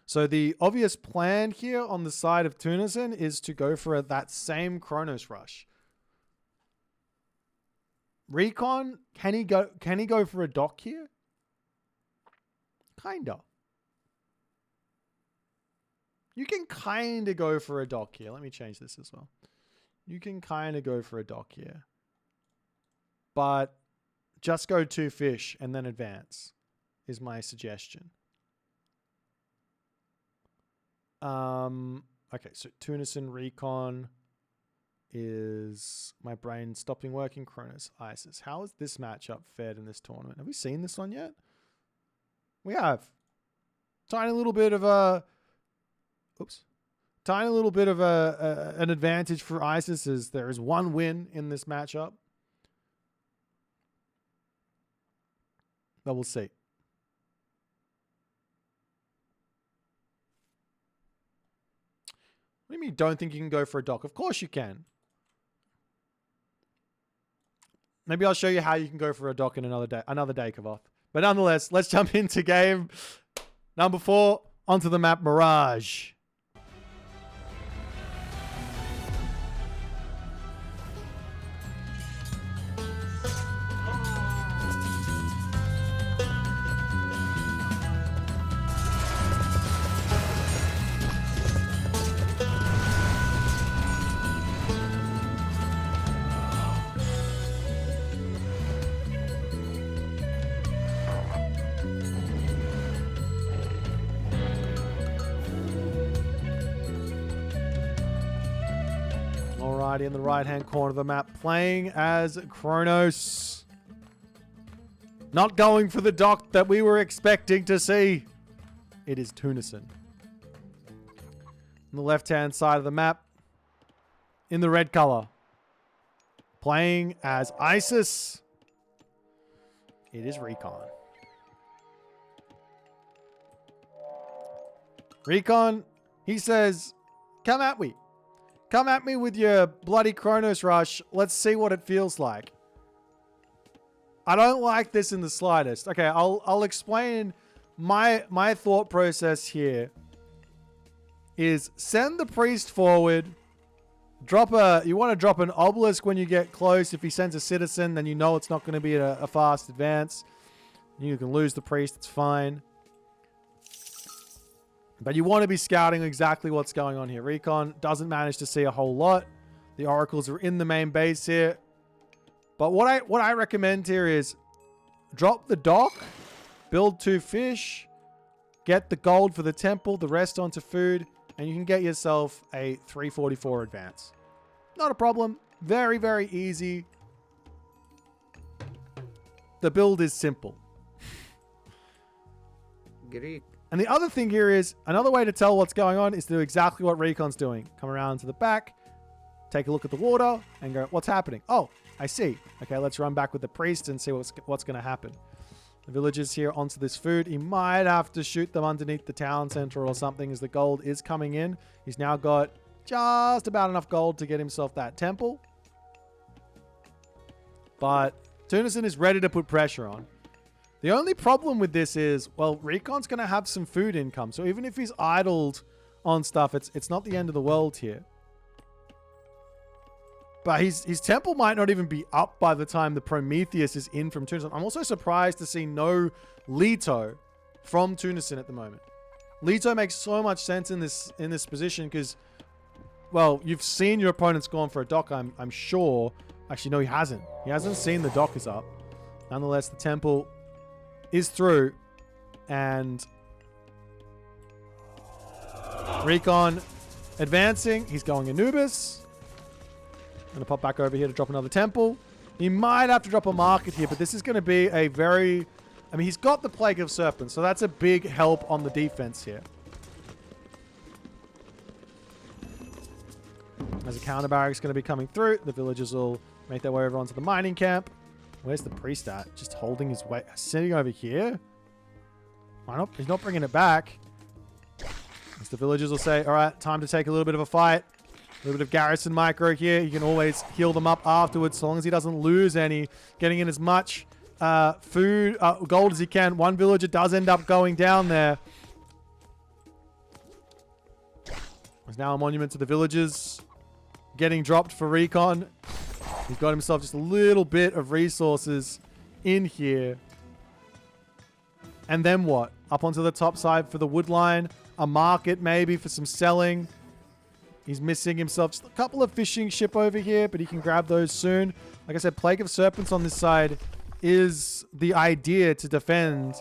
So the obvious plan here on the side of Tunison is to go for that same Kronos rush. Recon, can he go for a dock here? Kinda. You can kinda go for a dock here. Let me change this as well. You can kinda go for a dock here. But just go 2 fish and then advance is my suggestion. Okay, so Tunison Recon is my brain stopping working. Kronos ISIS. How is this matchup fared in this tournament? Have we seen this one yet? We have. Tiny little bit of a an advantage for ISIS as there is 1 win in this matchup. But we'll see. What do you mean you don't think you can go for a dock? Of course you can. Maybe I'll show you how you can go for a dock in another day, Kavoth. But nonetheless, let's jump into game number 4 onto the map Mirage. In the right-hand corner of the map, playing as Kronos. Not going for the dock that we were expecting to see. It is Tunison. On the left-hand side of the map, in the red color, playing as ISIS. It is Recon. Recon, he says, come at me. Come at me with your bloody Kronos rush. Let's see what it feels like. I don't like this in the slightest. Okay, I'll explain my thought process here. Is send the priest forward. You want to drop an obelisk when you get close. If he sends a citizen, then you know it's not going to be a fast advance. You can lose the priest. It's fine. But you want to be scouting exactly what's going on here. Recon doesn't manage to see a whole lot. The oracles are in the main base here. But what I recommend here is drop the dock, build 2 fish, get the gold for the temple, the rest onto food, and you can get yourself a 344 advance. Not a problem. Very, very easy. The build is simple. Greek. And the other thing here is, another way to tell what's going on is to do exactly what Recon's doing. Come around to the back, take a look at the water, and go, what's happening? Oh, I see. Okay, let's run back with the priest and see what's going to happen. The villagers here onto this food. He might have to shoot them underneath the town center or something as the gold is coming in. He's now got just about enough gold to get himself that temple. But Tunison is ready to put pressure on. The only problem with this is, well, Recon's going to have some food income. So even if he's idled on stuff, it's not the end of the world here. But his temple might not even be up by the time the Prometheus is in from Tunison. I'm also surprised to see no Leto from Tunison at the moment. Leto makes so much sense in this position because, well, you've seen your opponent's gone for a dock, I'm sure. Actually, no, he hasn't. He hasn't seen the dock is up. Nonetheless, the temple is through, and Recon advancing. He's going Anubis. Going to pop back over here to drop another temple. He might have to drop a market here, but this is going to be a very... I mean, he's got the Plague of Serpents, so that's a big help on the defense here. As a counter barrack's going to be coming through, the villagers will make their way over onto the mining camp. Where's the priest at? Just holding his weight. Sitting over here? Why not? He's not bringing it back. As the villagers will say, all right, time to take a little bit of a fight. A little bit of garrison micro here. You can always heal them up afterwards, so long as he doesn't lose any. Getting in as much food, gold as he can. One villager does end up going down there. There's now a monument to the villagers getting dropped for recon. He's got himself just a little bit of resources in here. And then what? Up onto the top side for the wood line. A market maybe for some selling. He's missing himself just a couple of fishing ship over here, but he can grab those soon. Like I said, Plague of Serpents on this side is the idea to defend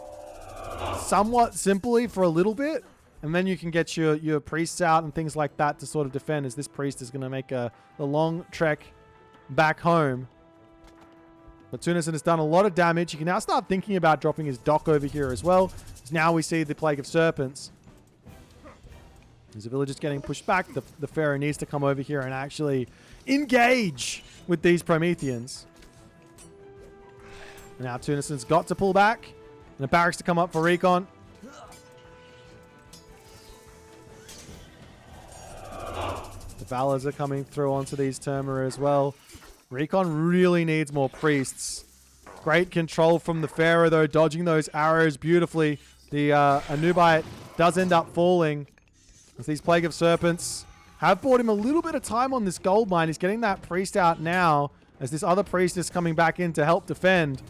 somewhat simply for a little bit. And then you can get your priests out and things like that to sort of defend, as this priest is going to make the long trek back home. But Tunis has done a lot of damage. He can now start thinking about dropping his dock over here as well. Now we see the Plague of Serpents. As the village is getting pushed back, the Pharaoh needs to come over here and actually engage with these Prometheans. And now Tunison's got to pull back. And the barracks to come up for recon. The Valors are coming through onto these Termera as well. Recon really needs more priests. Great control from the Pharaoh, though, dodging those arrows beautifully. The Anubite does end up falling. As these Plague of Serpents have bought him a little bit of time on this gold mine. He's getting that priest out now, as this other priest is coming back in to help defend.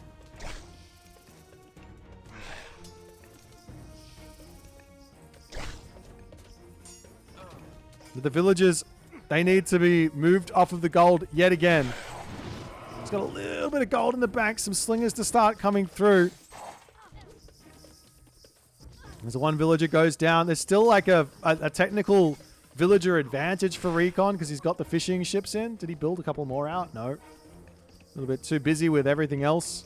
But the villagers, they need to be moved off of the gold yet again. He's got a little bit of gold in the bank. Some slingers to start coming through. As the one villager goes down, there's still like a technical villager advantage for recon because he's got the fishing ships in. Did he build a couple more out? No. A little bit too busy with everything else.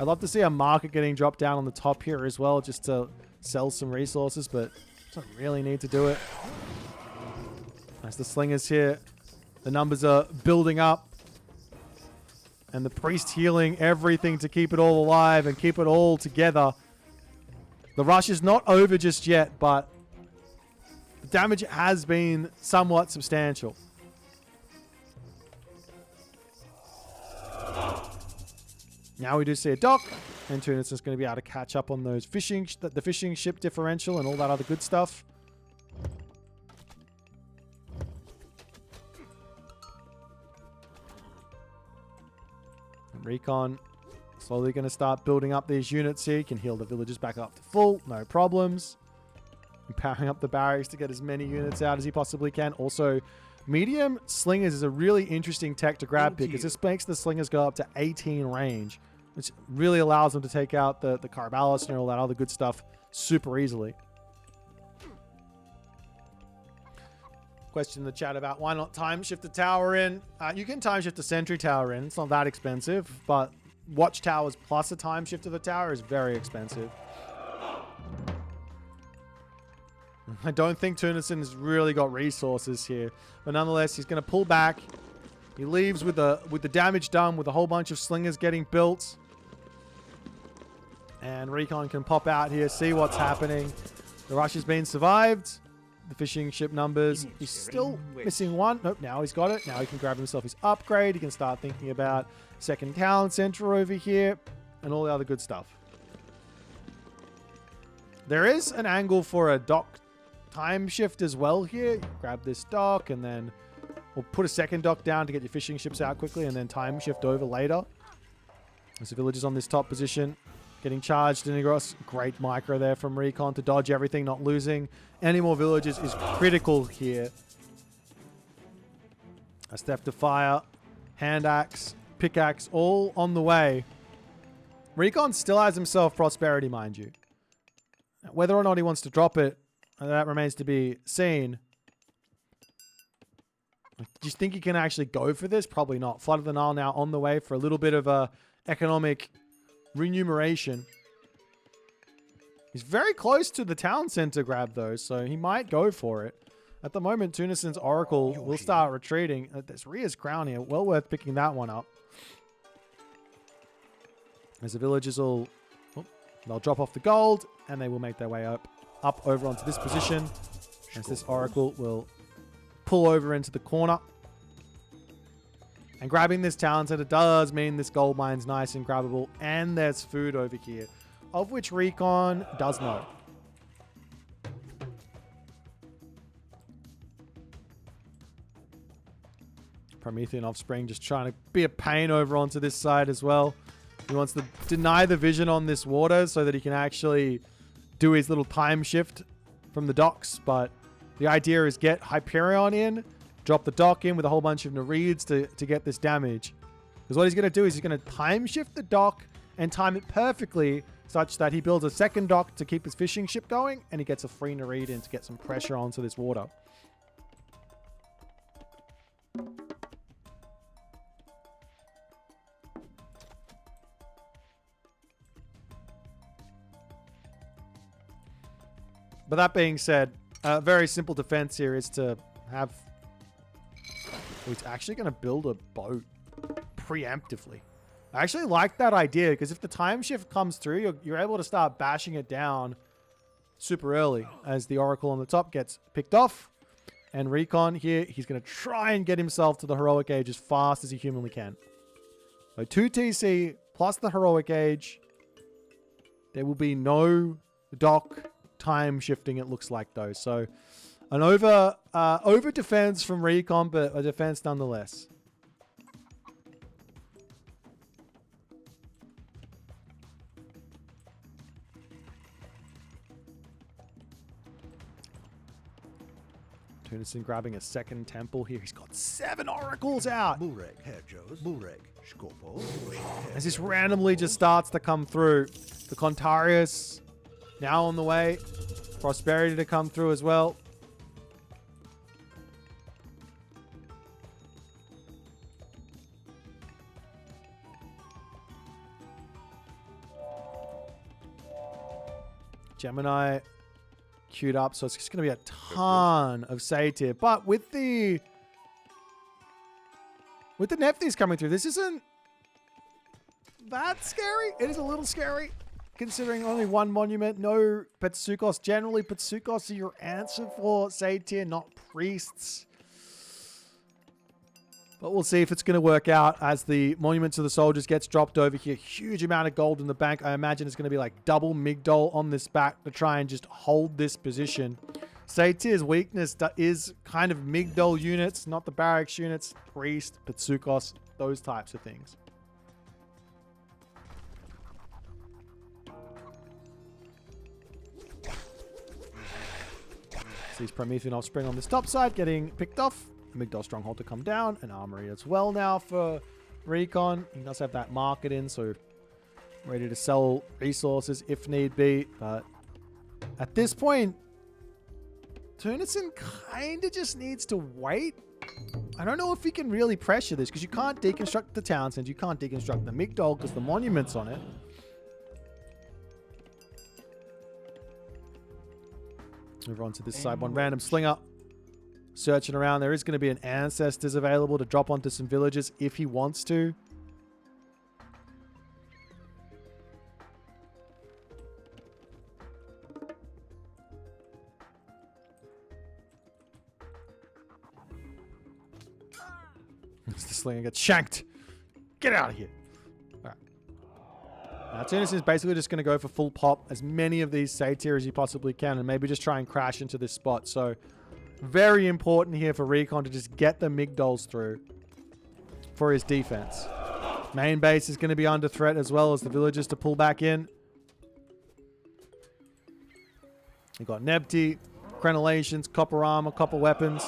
I'd love to see a market getting dropped down on the top here as well, just to sell some resources, but don't really need to do it. As the slingers here, the numbers are building up. And the priest healing everything to keep it all alive and keep it all together. The rush is not over just yet, but the damage has been somewhat substantial. Now we do see a dock, and Tunis is going to be able to catch up on those the fishing ship differential and all that other good stuff. And recon slowly going to start building up these units here. You can heal the villagers back up to full, no problems. Powering up the barracks to get as many units out as he possibly can. Also, medium slingers is a really interesting tech to grab here, because this makes the slingers go up to 18 range, which really allows them to take out the Carabalus and all that other good stuff super easily. Question in the chat about why not time shift the tower in. You can time shift the sentry tower in. It's not that expensive, but watchtowers plus a time shift of the tower is very expensive. I don't think Tunison has really got resources here, but nonetheless, he's going to pull back. He leaves with the damage done, with a whole bunch of slingers getting built. And Recon can pop out here, see what's happening. The rush has been survived. The fishing ship numbers, he's still missing one. Nope, now he's got it. Now he can grab himself his upgrade. He can start thinking about second talent center over here and all the other good stuff. There is an angle for a dock time shift as well here. You grab this dock and then we'll put a second dock down to get your fishing ships out quickly and then time shift over later. As the villagers on this top position getting charged in across. Great micro there from Recon to dodge everything, not losing any more villagers is critical here. A Theft of Fire, Hand Axe, Pickaxe, all on the way. Recon still has himself Prosperity, mind you. Whether or not he wants to drop it, that remains to be seen. Do you think he can actually go for this? Probably not. Flood of the Nile now on the way for a little bit of a economic remuneration. He's very close to the town center grab though, so he might go for it. At the moment, Tunison's Oracle will start retreating. There's Rhea's Crown here. Well worth picking that one up. As the villagers will... Oh, they'll drop off the gold, and they will make their way up over onto this position. As this Oracle will pull over into the corner. And grabbing this town center does mean this gold mine's nice and grabbable. And there's food over here, of which Recon does know. Promethean Offspring just trying to be a pain over onto this side as well. He wants to deny the vision on this water so that he can actually do his little time shift from the docks. But the idea is get Hyperion in, drop the dock in with a whole bunch of Nereids to get this damage. Because what he's going to do is he's going to time shift the dock and time it perfectly such that he builds a second dock to keep his fishing ship going, and he gets a free Nereid in to get some pressure onto this water. But that being said, a very simple defense here is to have... Oh, he's actually going to build a boat preemptively. I actually like that idea, because if the time shift comes through, you're able to start bashing it down super early as the Oracle on the top gets picked off. And Recon here, he's going to try and get himself to the Heroic Age as fast as he humanly can. So 2 TC plus the Heroic Age. There will be no dock time shifting, it looks like, though. So an over defense from Recon, but a defense nonetheless. Tunison grabbing a second temple here. He's got 7 oracles out. As this randomly just starts to come through. The Contarius now on the way. Prosperity to come through as well. Gemini queued up, so it's just going to be a ton of satyr. But with the Nephthys coming through, this isn't that scary. It is a little scary, considering only 1 monument, no Petsukos. Generally, Petsukos are your answer for satyr, not priests. But we'll see if it's going to work out as the Monuments of the Soldiers gets dropped over here. Huge amount of gold in the bank. I imagine it's going to be like double Migdol on this back to try and just hold this position. Satyr's weakness is kind of Migdol units, not the barracks units. Priest, Petsukos, those types of things. Sees Promethean Offspring on this top side getting picked off. Migdol Stronghold to come down. An armory as well now for Recon. He does have that market in, so ready to sell resources if need be. But at this point, Tunison kind of just needs to wait. I don't know if he can really pressure this, because you can't deconstruct the Townsend. You can't deconstruct the Migdol because the monument's on it. Move on to this side. One random slinger searching around. There is going to be an Ancestors available to drop onto some villages if he wants to. As the slinger gets shanked. Get out of here. All right. Now, Tunis is basically just going to go for full pop as many of these satyr as he possibly can, and maybe just try and crash into this spot. So very important here for Recon to just get the Migdols through for his defense. Main base is going to be under threat, as well as the villagers to pull back in. You've got Nebty, crenellations, copper armor, copper weapons.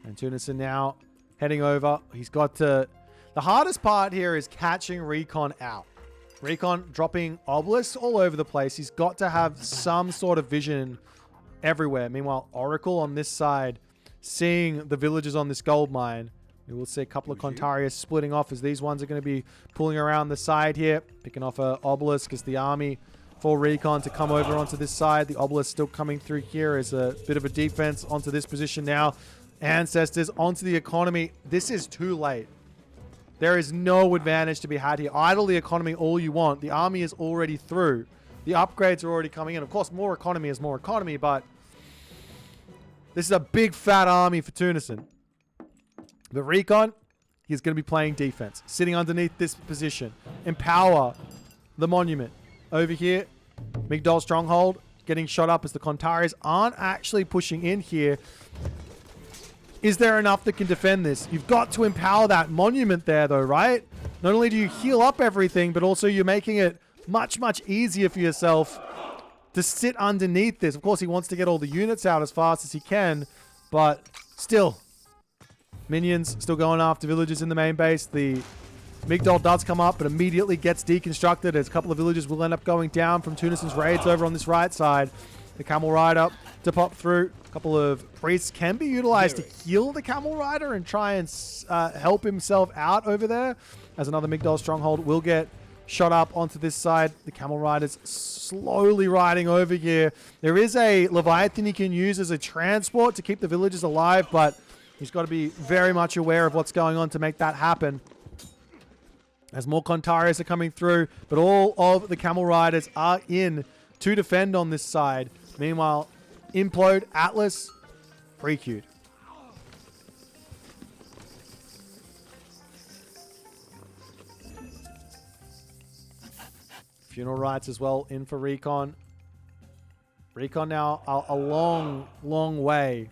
And Tunison now heading over. He's got to... The hardest part here is catching Recon out. Recon dropping obelisks all over the place. He's got to have some sort of vision everywhere. Meanwhile, Oracle on this side, seeing the villagers on this gold mine. We will see a couple of Contarius splitting off, as these ones are going to be pulling around the side here. Picking off an obelisk as the army for Recon to come over onto this side. The obelisk still coming through here as a bit of a defense onto this position now. Ancestors onto the economy. This is too late. There is no advantage to be had here. Idle the economy all you want. The army is already through. The upgrades are already coming in. Of course, more economy is more economy, but this is a big fat army for Tunison. But Recon, he's going to be playing defense. Sitting underneath this position. Empower the monument. Over here, Migdol Stronghold getting shot up as the Contarius aren't actually pushing in here. Is there enough that can defend this? You've got to empower that monument there, though, right? Not only do you heal up everything, but also you're making it much, much easier for yourself to sit underneath this. Of course, he wants to get all the units out as fast as he can, but still. Minions still going after villagers in the main base. The Migdol does come up, but immediately gets deconstructed as a couple of villagers will end up going down from Tunis's raids over on this right side. The Camel Rider to pop through. A couple of priests can be utilized to heal the Camel Rider and try and help himself out over there, as another Migdol stronghold will get shot up onto this side. The Camel Rider's slowly riding over here. There is a Leviathan he can use as a transport to keep the villagers alive, but he's got to be very much aware of what's going on to make that happen. As more Contarius are coming through, but all of the Camel Riders are in to defend on this side. Meanwhile, Implode, Atlas, pre-queued. Funeral Rites as well in for Recon. Recon now a long, long way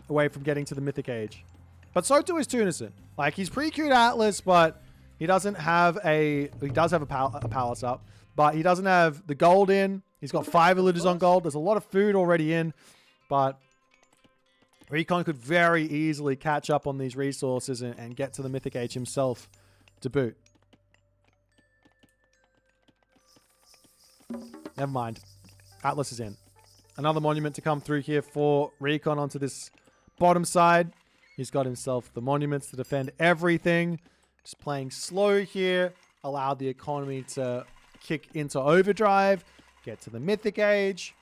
away from getting to the Mythic Age. But so too is Tunison. Like, he's pre-queued Atlas, but he doesn't have a... He does have a palace up, but he doesn't have the gold in. He's got 5 villagers on gold. There's a lot of food already in, but Recon could very easily catch up on these resources and get to the Mythic Age himself to boot. Never mind. Atlas is in. Another monument to come through here for Recon onto this bottom side. He's got himself the monuments to defend everything. Just playing slow here. Allowed the economy to kick into overdrive. Get to the Mythic Age.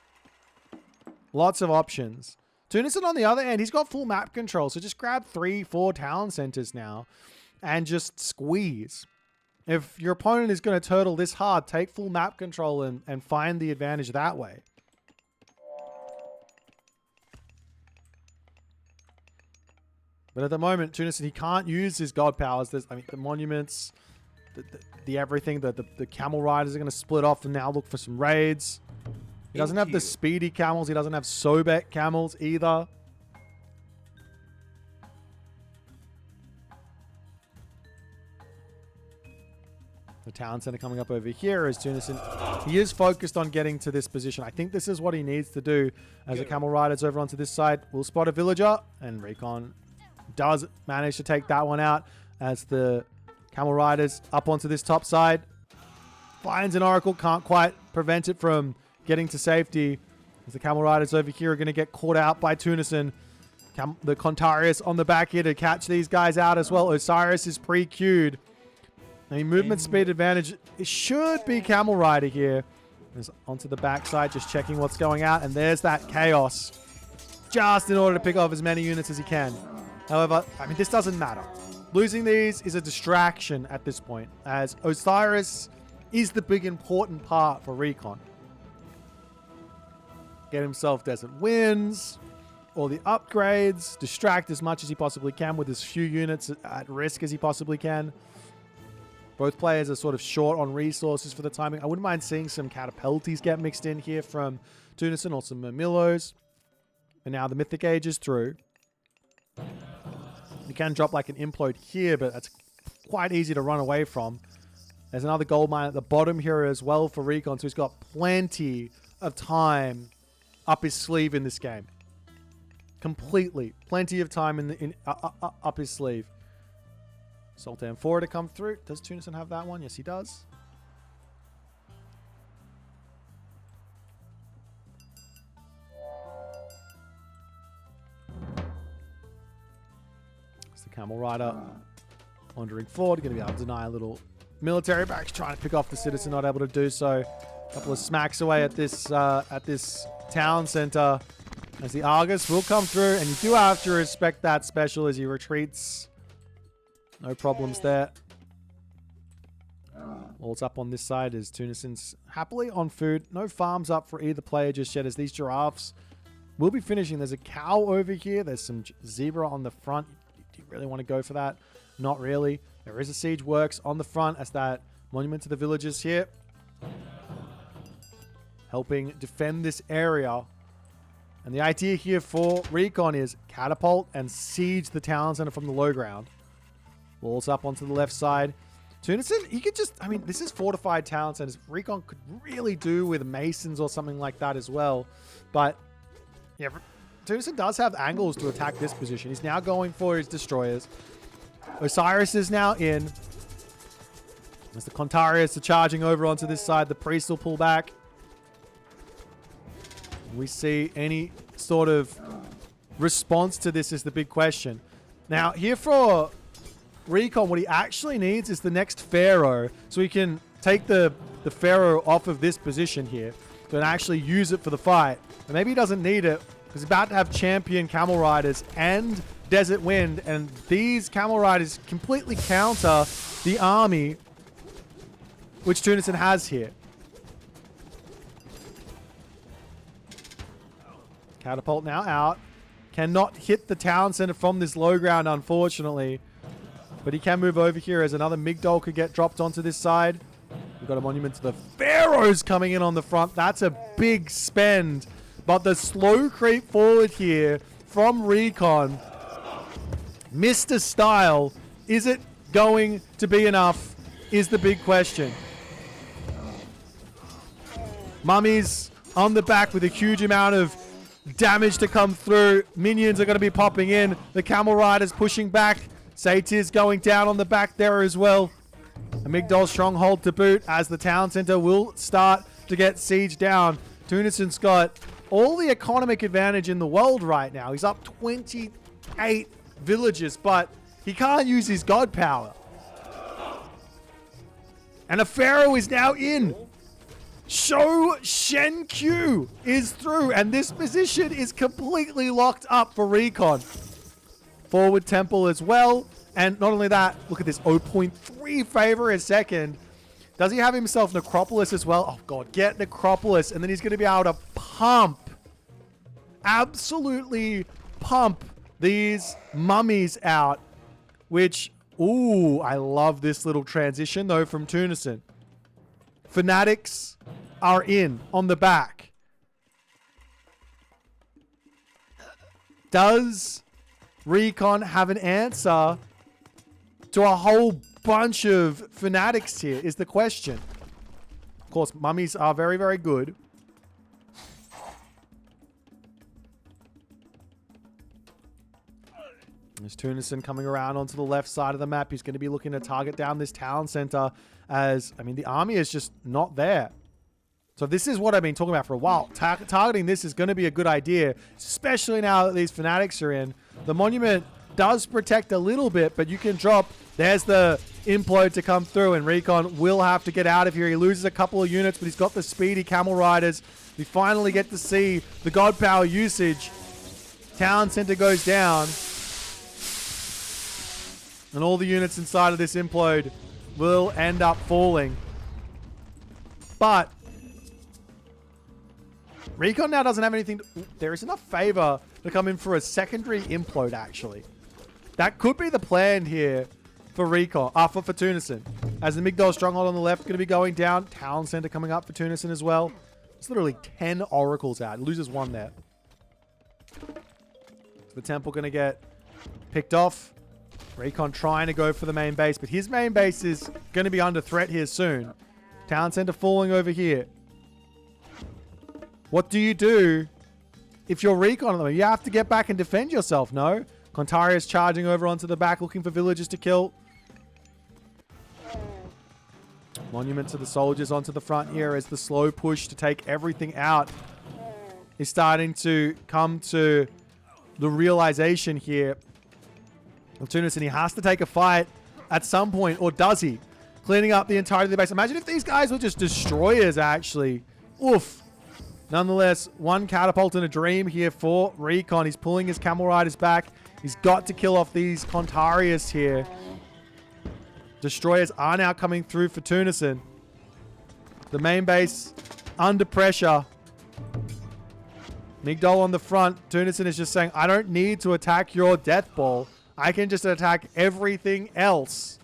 Lots of options. Tunison on the other end, he's got full map control. So just grab 3-4 town centers now and just squeeze. If your opponent is going to turtle this hard, take full map control and find the advantage that way. But at the moment, Tunis, he can't use his god powers. There's, I mean, the monuments, the everything, the camel riders are going to split off and now look for some raids. He doesn't have the speedy camels. He doesn't have Sobek camels either. The town center coming up over here is Tunison. He is focused on getting to this position. I think this is what he needs to do as the camel riders over onto this side. We'll spot a villager, and Recon does manage to take that one out as the camel riders up onto this top side. Finds an oracle, can't quite prevent it from getting to safety as the camel riders over here are going to get caught out by Tunison. The Contarius on the back here to catch these guys out as well. Osiris is pre-queued. I mean, movement speed advantage. It should be Camel Rider here. Is onto the backside, just checking what's going out. And there's that chaos. Just in order to pick off as many units as he can. However, I mean, this doesn't matter. Losing these is a distraction at this point, as Osiris is the big important part for Recon. Get himself Desert Winds, all the upgrades, distract as much as he possibly can with as few units at risk as he possibly can. Both players are sort of short on resources for the timing. I wouldn't mind seeing some Catapulties get mixed in here from Tunison or some Murmillos. And now the Mythic Age is through. You can drop like an Implode here, but that's quite easy to run away from. There's another gold mine at the bottom here as well for Recon, so he's got plenty of time up his sleeve in this game. Completely. Plenty of time up his sleeve. Sultan 4 to come through. Does Tunison have that one? Yes, he does. It's the Camel Rider wandering forward. Going to be able to deny a little military barracks. Trying to pick off the citizen. Not able to do so. A couple of smacks away at this town center. As the Argus will come through. And you do have to respect that special as he retreats. No problems there. All's up on this side is Tunison's happily on food. No farms up for either player just yet as these giraffes will be finishing. There's a cow over here. There's some zebra on the front. Do you really want to go for that? Not really. There is a siege works on the front as that monument to the villagers here. Helping defend this area And the idea here for Recon is catapult and siege the town center from the low ground. Walls up onto the left side. Tunison, he could just, I mean, this is fortified town centers. Recon could really do with masons or something like that as well. But, yeah, Tunison does have angles to attack this position. He's now going for his destroyers. Osiris is now in. As the Contarius are charging over onto this side, the priest will pull back. We see any sort of response to this is the big question. Now, here for Recon, what he actually needs is the next Pharaoh, so he can take the Pharaoh off of this position here and actually use it for the fight. And maybe he doesn't need it because he's about to have champion camel riders and desert wind, and these camel riders completely counter the army which Tunison has here. Catapult now out. Cannot hit the town center from this low ground, unfortunately. But he can move over here as another Migdol could get dropped onto this side. We've got a monument to the Pharaohs coming in on the front. That's a big spend. But the slow creep forward here from Recon. Mr. Style, is it going to be enough? Is the big question. Mummies on the back with a huge amount of damage to come through. Minions are going to be popping in. The Camel Riders pushing back. Satyrs going down on the back there as well. A Migdol stronghold to boot as the town center will start to get sieged down. Tunison's got all the economic advantage in the world right now. He's up 28 villages, but he can't use his god power. And a Pharaoh is now in. Shou Shenkyu is through, and this position is completely locked up for Recon. Forward temple as well, and not only that, look at this, 0.3 favor a second. Does he have himself Necropolis as well? Oh god, get Necropolis, and then he's going to be able to pump, absolutely pump these mummies out, which, ooh, I love this little transition though from Tunison. Fanatics are in on the back. Does Recon have an answer to a whole bunch of fanatics here is the question. Of course, mummies are very, very good. There's Tunison coming around onto the left side of the map. He's going to be looking to target down this town center as, I mean, the army is just not there. So this is what I've been talking about for a while. Targeting this is going to be a good idea, especially now that these fanatics are in. The monument does protect a little bit, but you can drop. There's the implode to come through, and Recon will have to get out of here. He loses a couple of units, but he's got the speedy camel riders. We finally get to see the god power usage. Town center goes down. And all the units inside of this implode will end up falling. But Recon now doesn't have anything. There is enough favor to come in for a secondary implode, actually. That could be the plan here for Recon, for Tunison. As the Migdol stronghold on the left going to be going down. Town center coming up for Tunison as well. It's literally 10 oracles out. He loses one there. The temple going to get picked off. Recon trying to go for the main base, but his main base is going to be under threat here soon. Town center falling over here. What do you do if you're Recon? You have to get back and defend yourself, no? Contarius charging over onto the back, looking for villagers to kill. Monument to the soldiers onto the front here as the slow push to take everything out is starting to come to the realization here of Tunis, and he has to take a fight at some point, or does he? Cleaning up the entirety of the base. Imagine if these guys were just destroyers, actually. Oof. Nonetheless, one catapult and a dream here for Recon. He's pulling his camel riders back. He's got to kill off these Contarius here. Destroyers are now coming through for Tunison. The main base under pressure. Migdol on the front. Tunison is just saying, I don't need to attack your death ball. I can just attack everything else.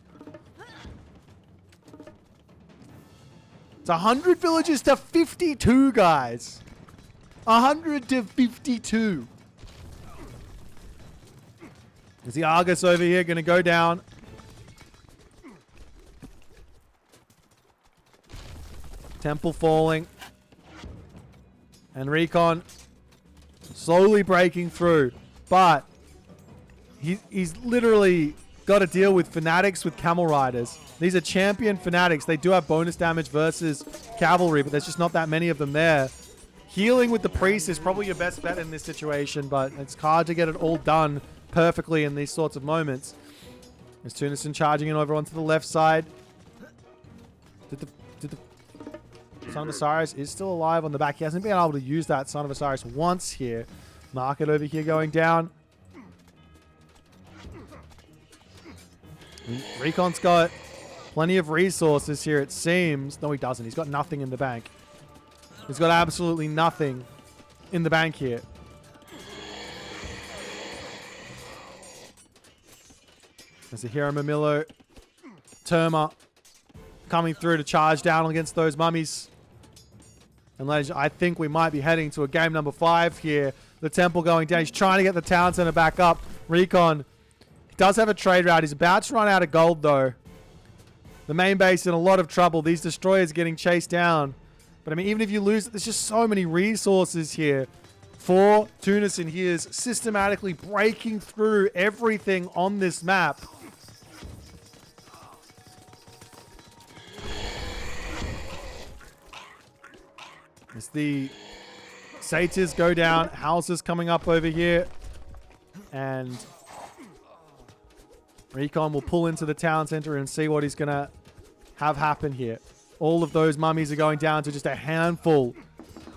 It's 100 villages to 52, guys. 100 to 52. Is the Argus over here going to go down? Temple falling. And Recon slowly breaking through. But he's literally got to deal with fanatics with camel riders. These are champion fanatics. They do have bonus damage versus cavalry, but there's just not that many of them there. Healing with the priest is probably your best bet in this situation, but it's hard to get it all done perfectly in these sorts of moments. Is Tunison charging in over onto the left side? Did the Son of Osiris is still alive on the back. He hasn't been able to use that Son of Osiris once here. Market over here going down. Recon's got plenty of resources here, it seems. No, he doesn't. He's got nothing in the bank. He's got absolutely nothing in the bank here. There's a Hero Mamilo. Terma coming through to charge down against those mummies. And ladies, I think we might be heading to a game number 5 here. The temple going down. He's trying to get the town center back up. Recon does have a trade route. He's about to run out of gold, though. The main base in a lot of trouble. These destroyers getting chased down. But, I mean, even if you lose, there's just so many resources here for Tunis, and he is systematically breaking through everything on this map. As the satyrs go down, houses coming up over here, and Recon will pull into the town center and see what he's going to have happen here. All of those mummies are going down to just a handful.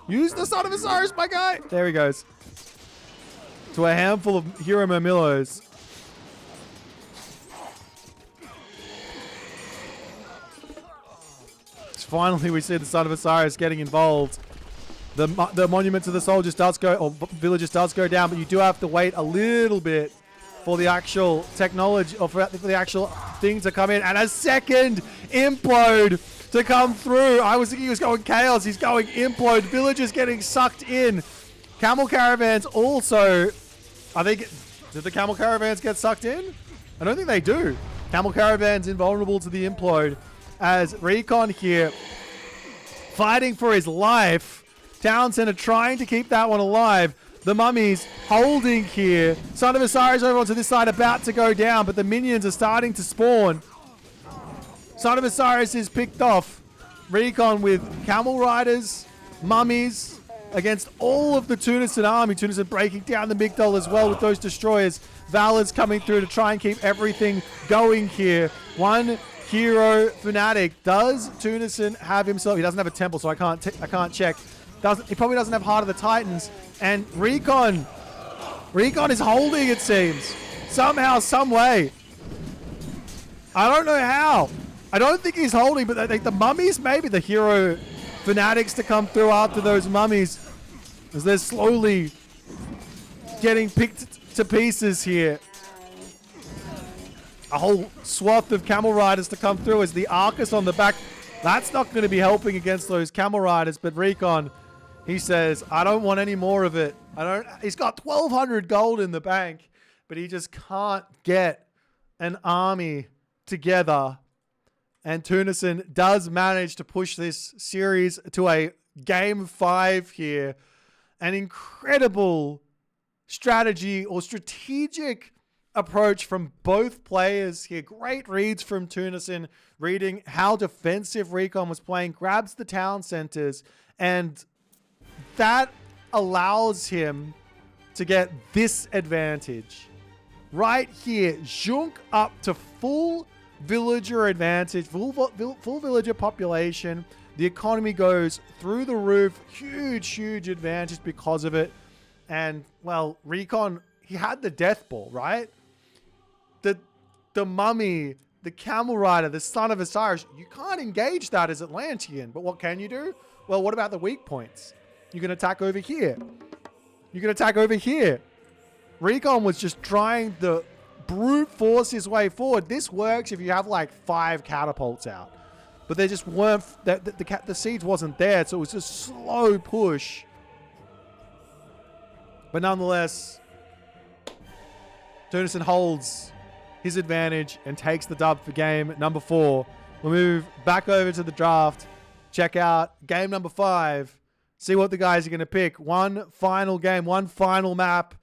Use the Son of Osiris, my guy! There he goes. To a handful of Hero Mamilos. Finally, we see the Son of Osiris getting involved. The monument to the soldiers does go, or villagers does go down, but you do have to wait a little bit for the actual technology, or for the actual thing to come in. And a second implode to come through. I was thinking he was going chaos. He's going implode. Villagers getting sucked in. Camel caravans also. Did the camel caravans get sucked in? I don't think they do. Camel caravans invulnerable to the implode. As Recon here fighting for his life. Town center trying to keep that one alive. The mummies holding here. Son of Osiris over onto this side about to go down, but the minions are starting to spawn. Son of Osiris is picked off. Recon with camel riders, mummies, against all of the Tunisian army. Tunisian breaking down the Migdol as well with those destroyers. Valor's coming through to try and keep everything going here. One hero fanatic. Does Tunisian have himself? He doesn't have a temple, so I can't check. He probably doesn't have Heart of the Titans. And Recon is holding, it seems. Somehow, some way. I don't know how. I don't think he's holding, but I think the mummies, maybe the hero fanatics to come through after those mummies. As they're slowly getting picked to pieces here. A whole swath of camel riders to come through as the Arcus on the back. That's not going to be helping against those camel riders, but Recon, he says, I don't want any more of it. He's got 1,200 gold in the bank, but he just can't get an army together. And Tunisian does manage to push this series to a game 5 here. An incredible strategy or strategic approach from both players here. Great reads from Tunisian, reading how defensive Recon was playing, grabs the town centers, and that allows him to get this advantage. Right here, Junk up to full villager advantage, full villager population. The economy goes through the roof. Huge advantage because of it. And, well, Recon, he had the death ball, right? The mummy, the camel rider, the Son of Osiris, you can't engage that as Atlantean. But what can you do? Well, what about the weak points? You can attack over here. You can attack over here. Recon was just trying to brute force his way forward. This works if you have like 5 catapults out. But they just weren't, the siege wasn't there, so it was a slow push But nonetheless, Tunis holds his advantage and takes the dub for game number 4. We'll move back over to the draft. Check out game number 5. See what the guys are going to pick. One final game, one final map,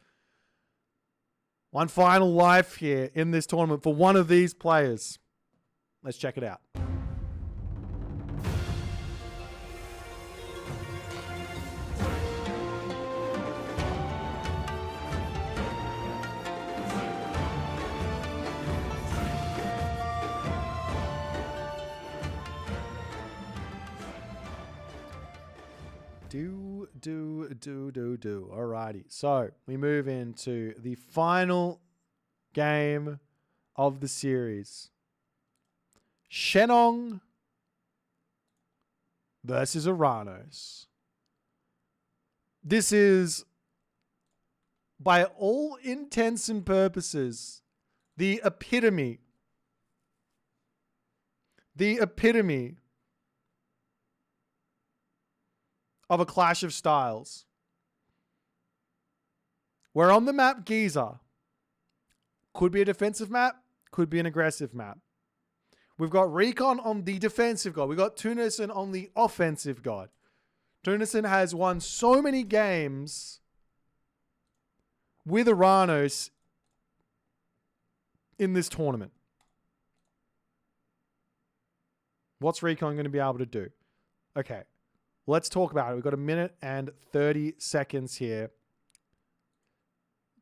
one final life here in this tournament for one of these players. Let's check it out. Do. Alrighty. So we move into the final game of the series. Shenong versus Kronos. This is, by all intents and purposes, the epitome of a clash of styles. We're on the map Giza. Could be a defensive map, could be an aggressive map. We've got Recon on the defensive god. We've got Tunis on the offensive god. Tunis has won so many games with Kronos in this tournament. What's Recon going to be able to do? Okay, let's talk about it. We've got 1 minute and 30 seconds here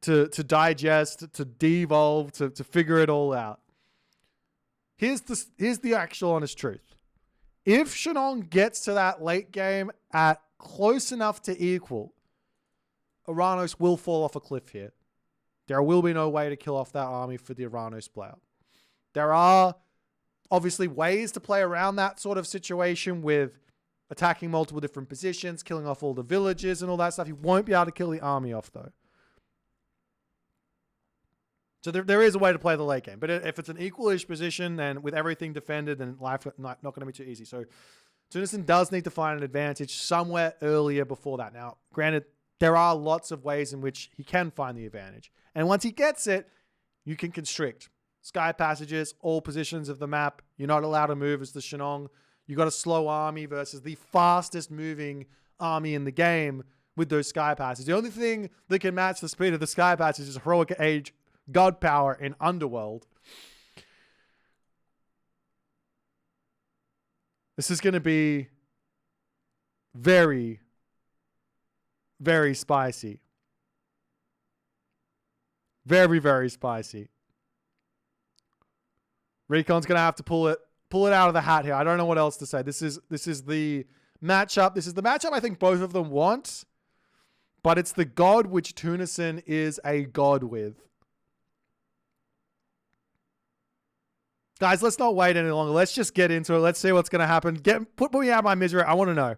to digest, to devolve, to figure it all out. Here's the actual honest truth. If Shenong gets to that late game at close enough to equal, Kronos will fall off a cliff here. There will be no way to kill off that army for the Kronos player. There are obviously ways to play around that sort of situation with attacking multiple different positions, killing off all the villages and all that stuff. You won't be able to kill the army off though. So there is a way to play the late game. But if it's an equal-ish position and with everything defended, then life not going to be too easy. So Tunis does need to find an advantage somewhere earlier before that. Now, granted, there are lots of ways in which he can find the advantage. And once he gets it, you can constrict. Sky passages, all positions of the map. You're not allowed to move as the Shenong. You got a slow army versus the fastest moving army in the game with those sky passages. The only thing that can match the speed of the sky passages is heroic age god power in Underworld. This is going to be very, very spicy. Very, very spicy. Recon's going to have to pull it out of the hat here. I don't know what else to say. This is the matchup. This is the matchup I think both of them want, but it's the god which Tunison is a god with. Guys, let's not wait any longer. Let's just get into it. Let's see what's going to happen. Put me out of my misery. I want to know.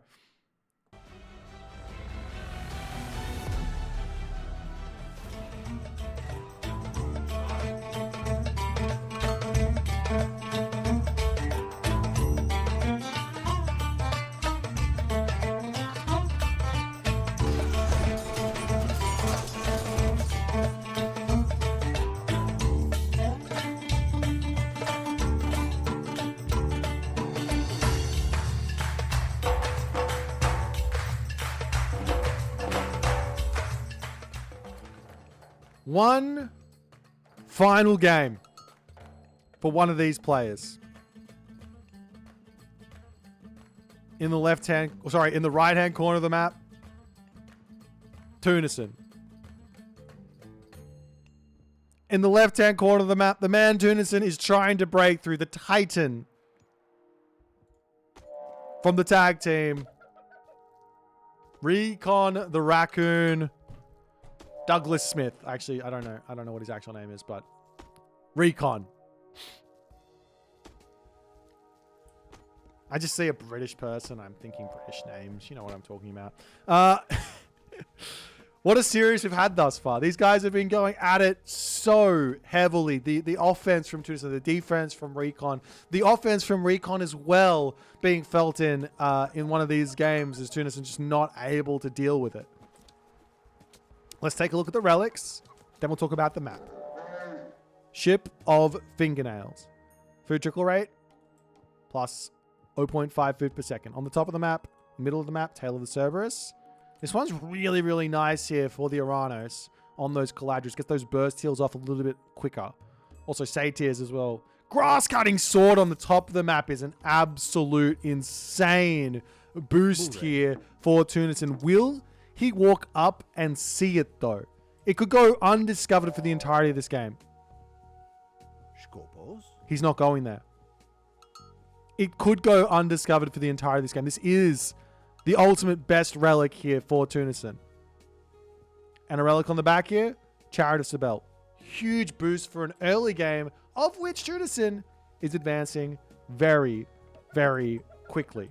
One final game for one of these players. In the right-hand corner of the map, Tunison. In the left-hand corner of the map, the man Tunison is trying to break through the Titan from the tag team. Recon the Raccoon. Douglas Smith. Actually, I don't know what his actual name is, but Recon. I just see a British person. I'm thinking British names. You know what I'm talking about. What a series we've had thus far. These guys have been going at it so heavily. The offense from Tunis, the defense from Recon. The offense from Recon as well being felt in one of these games as Tunis is just not able to deal with it. Let's take a look at the relics. Then we'll talk about the map. Ship of Fingernails. Food trickle rate plus 0.5 food per second. On the top of the map, middle of the map, tail of the Cerberus. This one's really, really nice here for the Uranos on those Caladrius. Gets those burst heals off a little bit quicker. Also Satyrs as well. Grass cutting sword on the top of the map is an absolute insane boost here for Tunis. And will he walk up and see it though? It could go undiscovered for the entirety of this game. He's not going there. It could go undiscovered for the entirety of this game. This is the ultimate best relic here for Tunison. And a relic on the back here, Chariot of Sibel. Huge boost for an early game, of which Tunison is advancing very, very quickly.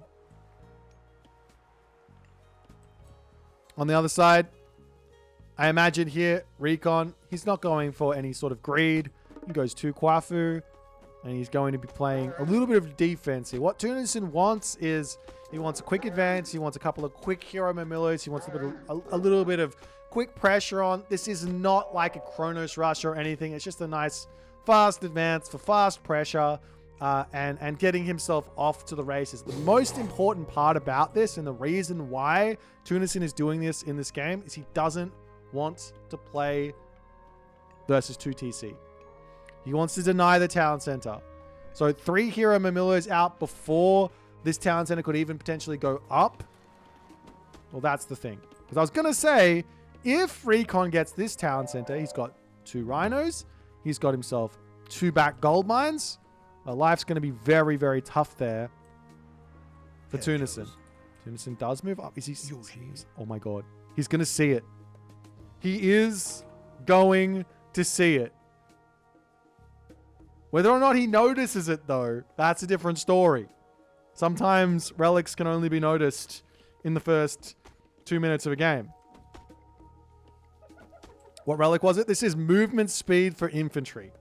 On the other side, I imagine here, Recon, he's not going for any sort of greed. He goes to Kwafu, and he's going to be playing a little bit of defense here. What Tunison wants is, he wants a quick advance, he wants a couple of quick hero Mamillos, he wants a little bit of quick pressure on. This is not like a Kronos rush or anything. It's just a nice fast advance for fast pressure and getting himself off to the races. The most important part about this, and the reason why Tunison is doing this in this game, is he doesn't want to play versus 2 TC. He wants to deny the town center. So 3 hero Mamillos out before this town center could even potentially go up. Well, that's the thing. Because I was going to say, if Recon gets this town center, he's got 2 rhinos. He's got himself 2 back gold mines. Life's going to be very, very tough there for Tunison. Tunison does move up. Is he? Oh my God. He's going to see it. He is going to see it. Whether or not he notices it, though, that's a different story. Sometimes relics can only be noticed in the first 2 minutes of a game. What relic was it? This is movement speed for infantry.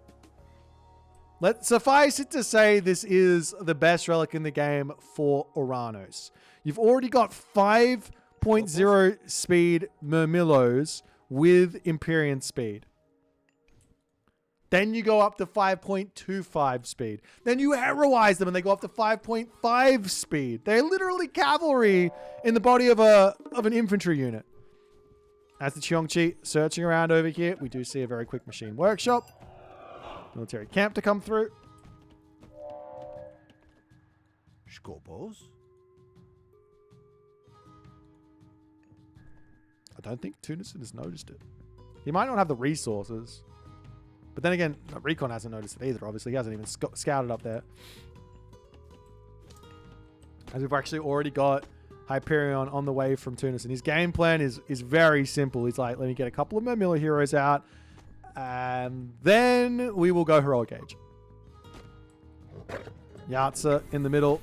Let's suffice it to say this is the best relic in the game for Uranos. You've already got 5.0 speed Murmillos with Empyrean speed. Then you go up to 5.25 speed. Then you heroize them and they go up to 5.5 speed. They're literally cavalry in the body of an infantry unit. As the Cheongchi searching around over here, we do see a very quick machine workshop. Military camp to come through. Skopos. I don't think Tunison has noticed it. He might not have the resources. But then again, Recon hasn't noticed it either, obviously. He hasn't even scouted up there. As we've actually already got Hyperion on the way from Tunis. And his game plan is very simple. He's like, let me get a couple of Mamilla heroes out. And then we will go Heroic Age. Yatsa in the middle.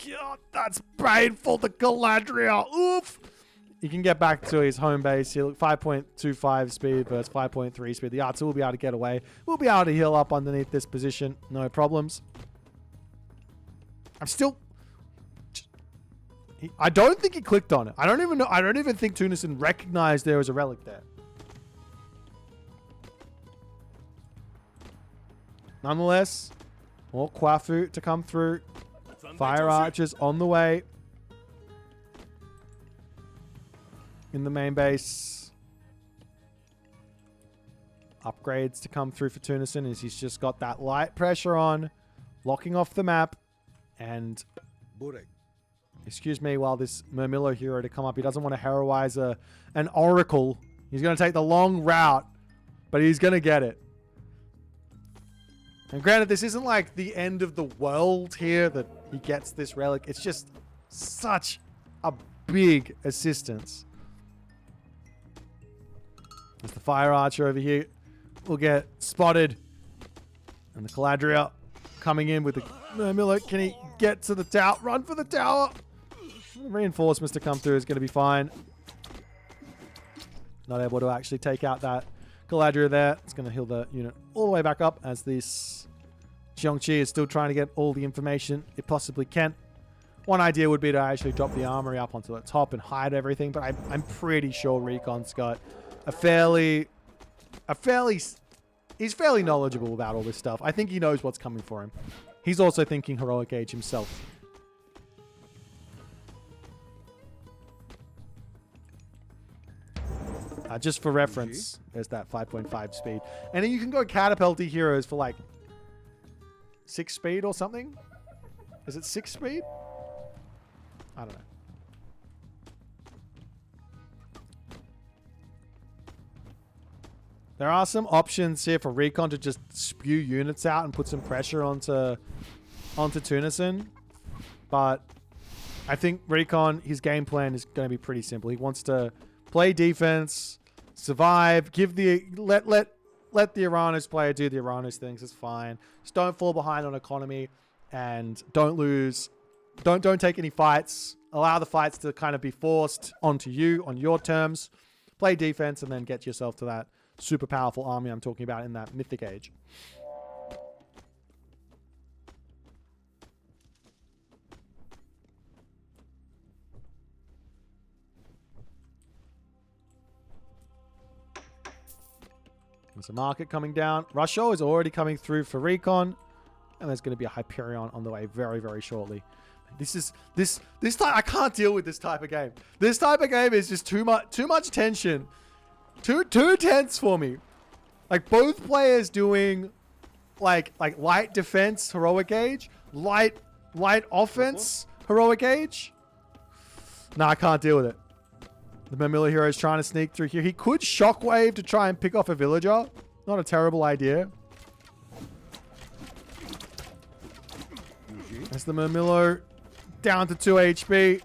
God, that's painful. The Galadriel. Oof. He can get back to his home base here. 5.25 speed versus 5.3 speed. The Yatsa will be able to get away. We'll be able to heal up underneath this position. No problems. I'm still... I don't think he clicked on it. I don't even know. I don't even think Tunison recognized there was a relic there. Nonetheless, more Kwafu to come through. Fire archers on the way. In the main base. Upgrades to come through for Tunison as he's just got that light pressure on. Locking off the map. And... excuse me, while this Murmillo hero to come up. He doesn't want to heroize an oracle. He's going to take the long route, but he's going to get it. And granted, this isn't like the end of the world here that he gets this relic. It's just such a big assistance. There's the fire archer over here. Will get spotted. And the Caladria coming in with the Murmillo. Can he get to the tower? Run for the tower. Reinforcements to come through is going to be fine. Not able to actually take out that Galadriel there. It's going to heal the unit all the way back up as this Cheongchi is still trying to get all the information it possibly can. One idea would be to actually drop the armory up onto the top and hide everything, but I'm pretty sure Recon's got he's fairly knowledgeable about all this stuff. I think he knows what's coming for him. He's also thinking Heroic Age himself. Just for reference, there's that 5.5 speed. And then you can go catapulty heroes for like 6 speed or something. Is it 6 speed? I don't know. There are some options here for Recon to just spew units out and put some pressure onto Tunison. But I think Recon, his game plan is going to be pretty simple. He wants to play defense, survive, give the let the Iranos player do the Iranos things. It's fine. Just don't fall behind on economy and don't lose. Don't take any fights. Allow the fights to kind of be forced onto you on your terms. Play defense and then get yourself to that super powerful army I'm talking about in that Mythic Age. There's a market coming down. Russia is already coming through for Recon. And there's going to be a Hyperion on the way very, very shortly. This type, I can't deal with this type of game. This type of game is just too much tension. Too tense for me. Like both players doing like light defense, Heroic Age, light offense, Heroic Age. No, I can't deal with it. The Mamilla hero is trying to sneak through here. He could shockwave to try and pick off a villager. Not a terrible idea. That's the Mamilla down to 2 HP.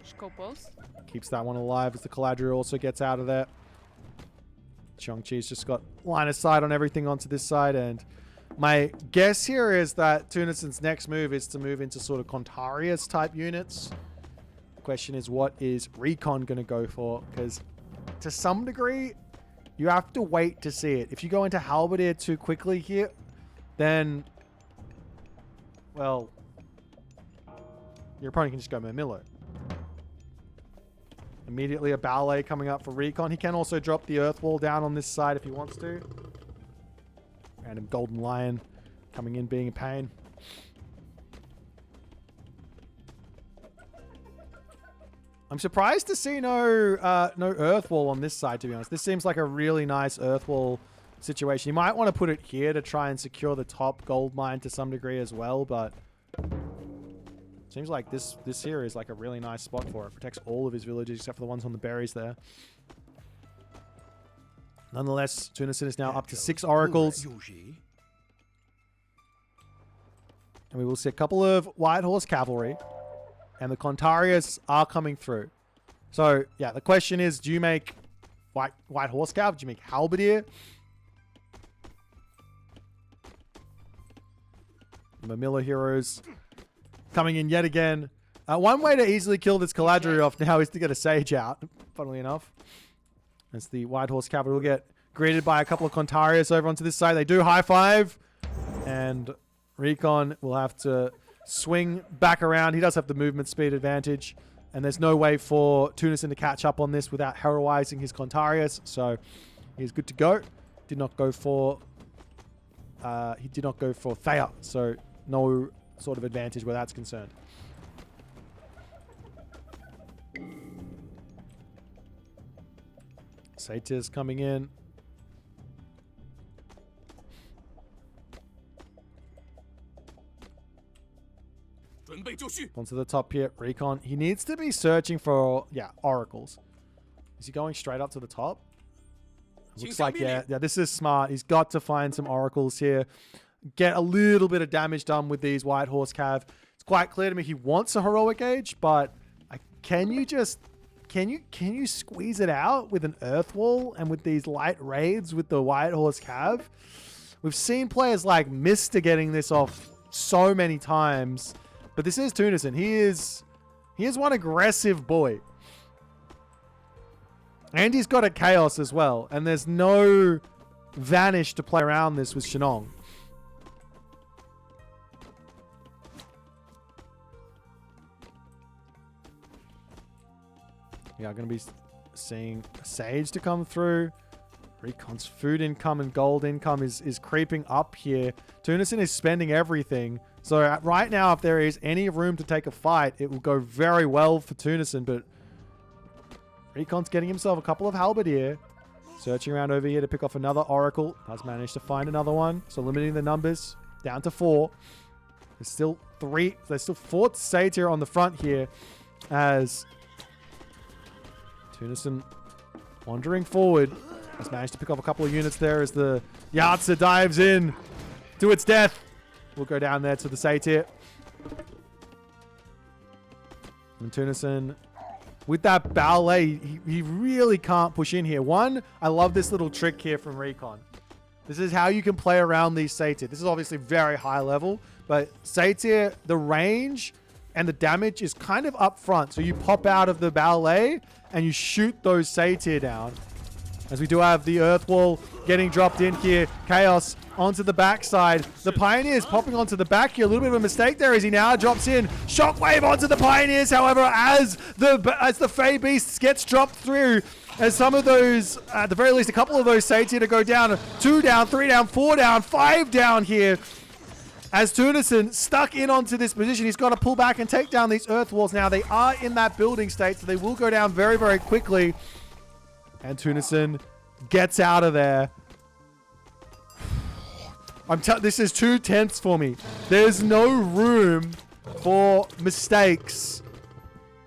Skopos. Keeps that one alive as the Caladriel also gets out of there. Chongqi's just got line of sight on everything onto this side. And my guess here is that Tunison's next move is to move into sort of Contarius type units. Question is, what is Recon going to go for? Because to some degree, you have to wait to see it. If you go into Halberdier too quickly here, then, well, your opponent can just go Mamilla. Immediately a ballet coming up for Recon. He can also drop the Earth Wall down on this side if he wants to. Random Golden Lion coming in being a pain. I'm surprised to see no Earth Wall on this side, to be honest. This seems like a really nice Earth Wall situation. You might want to put it here to try and secure the top gold mine to some degree as well, but seems like this here is like a really nice spot for it. Protects all of his villages except for the ones on the berries there. Nonetheless, Tunison is now up to 6 oracles. And we will see a couple of White Horse Cavalry. And the Contarius are coming through. So, yeah, the question is, do you make White Horse Cav? Do you make Halberdier? The Mamilla heroes coming in yet again. One way to easily kill this Caladriel off now is to get a Sage out, funnily enough. As the White Horse Cavalry will get greeted by a couple of Contarius over onto this side. They do high five. And Recon will have to swing back around. He does have the movement speed advantage, and there's no way for Tunison to catch up on this without heroizing his Contarius, so he's good to go. Did not go for Thea, so no sort of advantage where that's concerned. Satyrs coming in. Onto the top here, Recon. He needs to be searching for, oracles. Is he going straight up to the top? Looks like, yeah, this is smart. He's got to find some oracles here. Get a little bit of damage done with these White Horse Cav. It's quite clear to me he wants a Heroic Age, but can you squeeze it out with an Earth Wall and with these light raids with the White Horse Cav? We've seen players like Mr. getting this off so many times. But this is Tunison. He is one aggressive boy. And he's got a Chaos as well. And there's no Vanish to play around this with Shenong. Yeah, going to be seeing a Sage to come through. Recon's food income and gold income is creeping up here. Tunison is spending everything. So right now, if there is any room to take a fight, it will go very well for Tunison. But Recon's getting himself a couple of halberdier. Searching around over here to pick off another Oracle. Has managed to find another one. So limiting the numbers down to 4. There's still 3. There's still 4 Satyr on the front here. As Tunison wandering forward. Has managed to pick off a couple of units there as the Yatsa dives in to its death. We'll go down there to the Satyr. And Tunison, with that ballet, he really can't push in here. One, I love this little trick here from Recon. This is how you can play around these Satyr. This is obviously very high level, but Satyr, the range and the damage is kind of up front. So you pop out of the ballet and you shoot those Satyr down. As we do have the Earth Wall getting dropped in here. Chaos onto the backside. The Pioneers popping onto the back here. A little bit of a mistake there as he now drops in. Shockwave onto the Pioneers. However, as the Fey Beasts gets dropped through, as some of those, at the very least, a couple of those Satyr to go down. 2 down, 3 down, 4 down, 5 down here. As Tunison stuck in onto this position, he's got to pull back and take down these Earth Walls. Now, they are in that building state, so they will go down very, very quickly. And Tunison gets out of there. This is too tense for me. There's no room for mistakes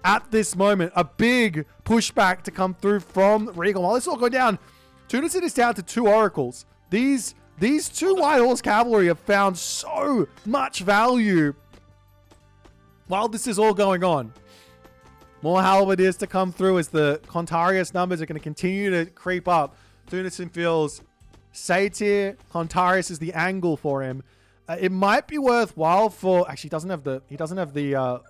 at this moment. A big pushback to come through from Regal. While this all go down, Tunison is down to 2 Oracles. These 2 White Horse Cavalry have found so much value while this is all going on. More halberdiers to come through as the Contarius numbers are going to continue to creep up. Tunison feels Satyr, Contarius is the angle for him. It might be worthwhile for... Actually, he doesn't have the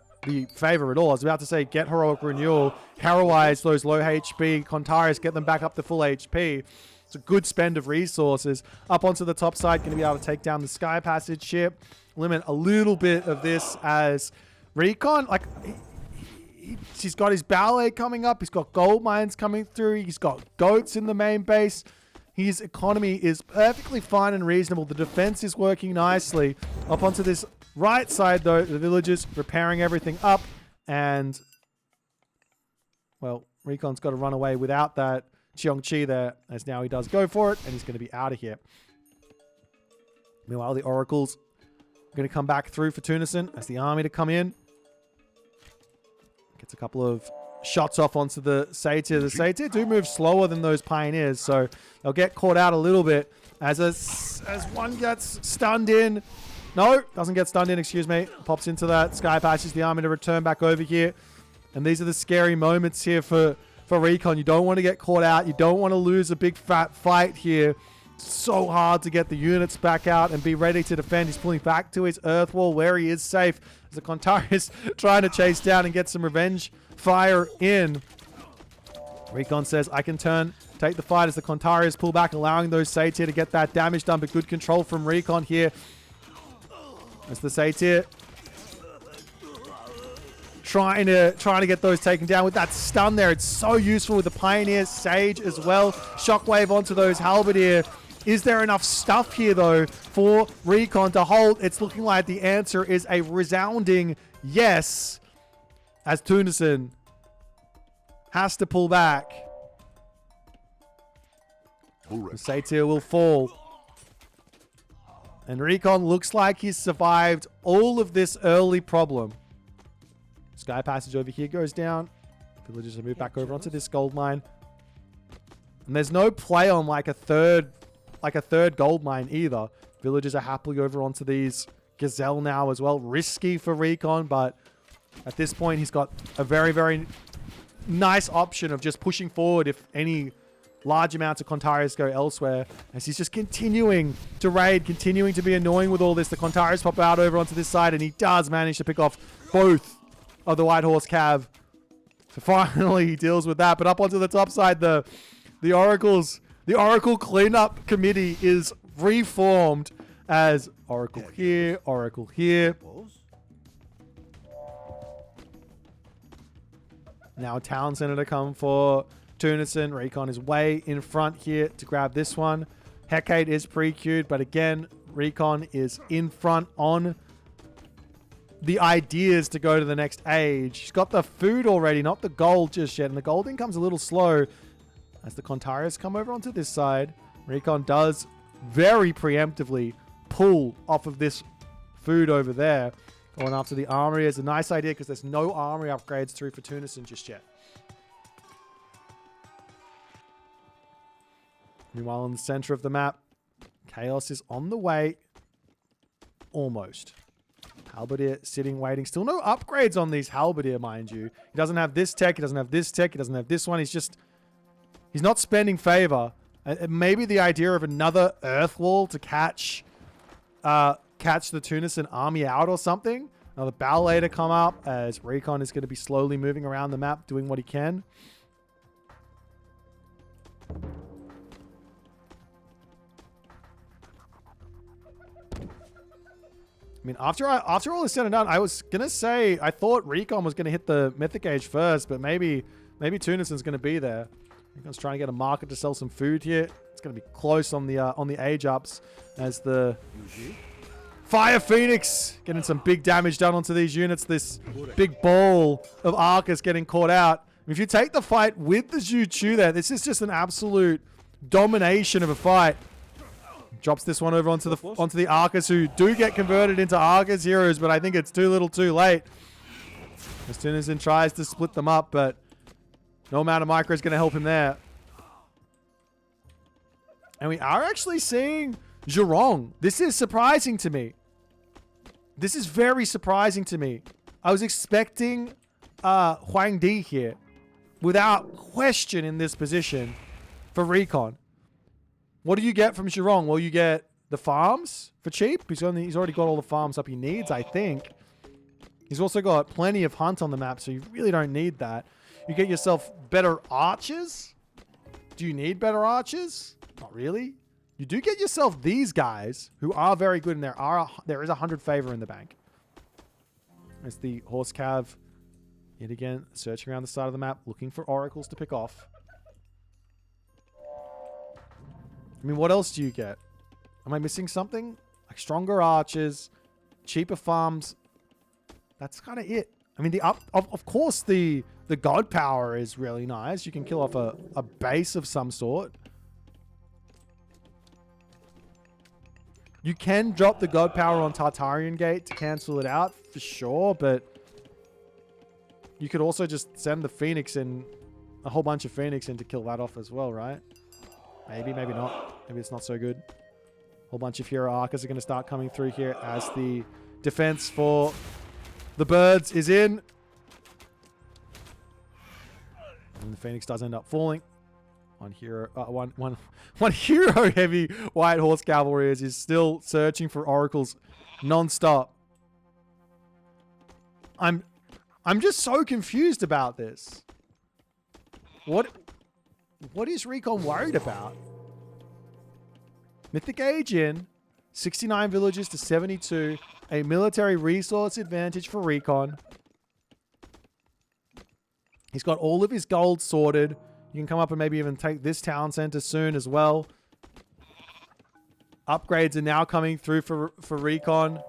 favor at all. I was about to say, get Heroic Renewal, heroize those low HP Contarius, get them back up to full HP. It's a good spend of resources. Up onto the top side, going to be able to take down the Sky Passage ship. Limit a little bit of this as Recon... He's got his ballet coming up. He's got gold mines coming through. He's got goats in the main base. His economy is perfectly fine and reasonable. The defense is working nicely. Up onto this right side, though, the villagers repairing everything up. And, well, Recon's got to run away without that Cheong-Chi there, as now he does go for it, and he's going to be out of here. Meanwhile, the Oracles are going to come back through for Tunison as the army to come in. Gets a couple of shots off onto the Satyr. The Satyr do move slower than those Pioneers, so they'll get caught out a little bit as one gets stunned in. No, doesn't get stunned in, excuse me. Pops into that Sky Passage, the army to return back over here. And these are the scary moments here for Recon. You don't want to get caught out. You don't want to lose a big fat fight here. It's so hard to get the units back out and be ready to defend. He's pulling back to his Earth Wall where he is safe. As the Contarius trying to chase down and get some revenge fire in. Recon says, I can take the fight as the Contarius pull back, allowing those Satyr to get that damage done, but good control from Recon here. As the Satyr trying to get those taken down with that stun there. It's so useful with the Pioneer Sage as well. Shockwave onto those Halberdier. Is there enough stuff here, though, for Recon to hold? It's looking like the answer is a resounding yes, as Tunison has to pull back. The Satyr will fall. And Recon looks like he's survived all of this early problem. Sky Passage over here goes down. Villagers will move back over onto this gold mine. And there's no play on like a third gold mine either. Villagers are happily over onto these Gazelle now as well. Risky for Recon, but at this point he's got a very, very nice option of just pushing forward if any large amounts of Contarius go elsewhere, as he's just continuing to raid, continuing to be annoying with all this. The Contarius pop out over onto this side, and he does manage to pick off both of the White Horse Cav. So finally he deals with that. But up onto the top side, the Oracle Cleanup Committee is reformed as Oracle here, Oracle here. Now a town center to come for Tunis. Recon is way in front here to grab this one. Hecate is pre-queued, but again, Recon is in front on the ideas to go to the next age. He's got the food already, not the gold just yet. And the gold income's a little slow as the Contarius come over onto this side. Recon does very preemptively pull off of this food over there. Going after the armory is a nice idea because there's no armory upgrades through for Tunis just yet. Meanwhile, in the center of the map, Chaos is on the way. Almost. Halberdier sitting, waiting. Still no upgrades on these Halberdier, mind you. He doesn't have this tech. He doesn't have this tech. He doesn't have this one. He's not spending favor. Maybe the idea of another earth wall to catch the Tunisian army out or something. Another ballet to come up as Recon is going to be slowly moving around the map, doing what he can. I mean, after all is said and done, I was going to say, I thought Recon was going to hit the Mythic Age first, but maybe Tunison's going to be there. Recon's trying to get a market to sell some food here. It's going to be close on the age ups as the Fire Phoenix getting some big damage done onto these units. This big ball of Arcus getting caught out. If you take the fight with the Zhu there, this is just an absolute domination of a fight. Drops this one over onto the Arcus, who do get converted into Arcus heroes, but I think it's too little too late. As Tunisian tries to split them up, but no amount of micro is going to help him there. And we are actually seeing Zhurong. This is surprising to me. This is very surprising to me. I was expecting Huang Di here, without question in this position, for Recon. What do you get from Zhurong? Well, you get the farms for cheap. He's already got all the farms up he needs, I think. He's also got plenty of hunt on the map, so you really don't need that. You get yourself better archers. Do you need better archers? Not really. You do get yourself these guys who are very good, and there is 100 favor in the bank. There's the horse cav yet again searching around the side of the map, looking for oracles to pick off. I mean, what else do you get? Am I missing something? Like stronger archers, cheaper farms. That's kind of it. I mean, of course, the god power is really nice. You can kill off a base of some sort. You can drop the god power on Tartarian Gate to cancel it out for sure, but you could also just send the Phoenix in, a whole bunch of Phoenix in to kill that off as well, right? Maybe, maybe not. Maybe it's not so good. A whole bunch of hero archers are going to start coming through here as the defense for the birds is in. And the Phoenix does end up falling. One hero heavy white horse cavalry is still searching for oracles non-stop. I'm just so confused about this. What is Recon worried about? Mythic Age in, 69 villages to 72, a military resource advantage for Recon. He's got all of his gold sorted. You can come up and maybe even take this town center soon as well. Upgrades are now coming through for Recon.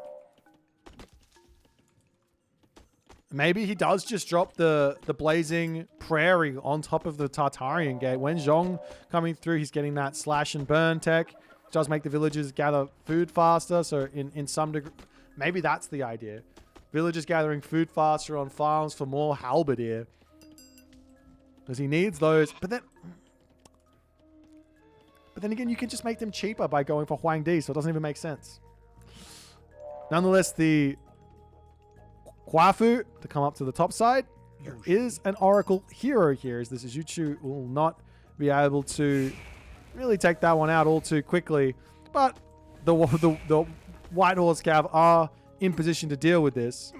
Maybe he does just drop the blazing prairie on top of the Tartarian Gate. When Zhong coming through, he's getting that slash and burn tech. It does make the villagers gather food faster. So in some degree, maybe that's the idea. Villagers gathering food faster on farms for more halberdier. Because he needs those. But then again, you can just make them cheaper by going for Huang Di. So it doesn't even make sense. Nonetheless, the Kwafu to come up to the top side. There is an Oracle hero here, as this is Yuchu will not be able to really take that one out all too quickly. But the White Horse Cav are in position to deal with this.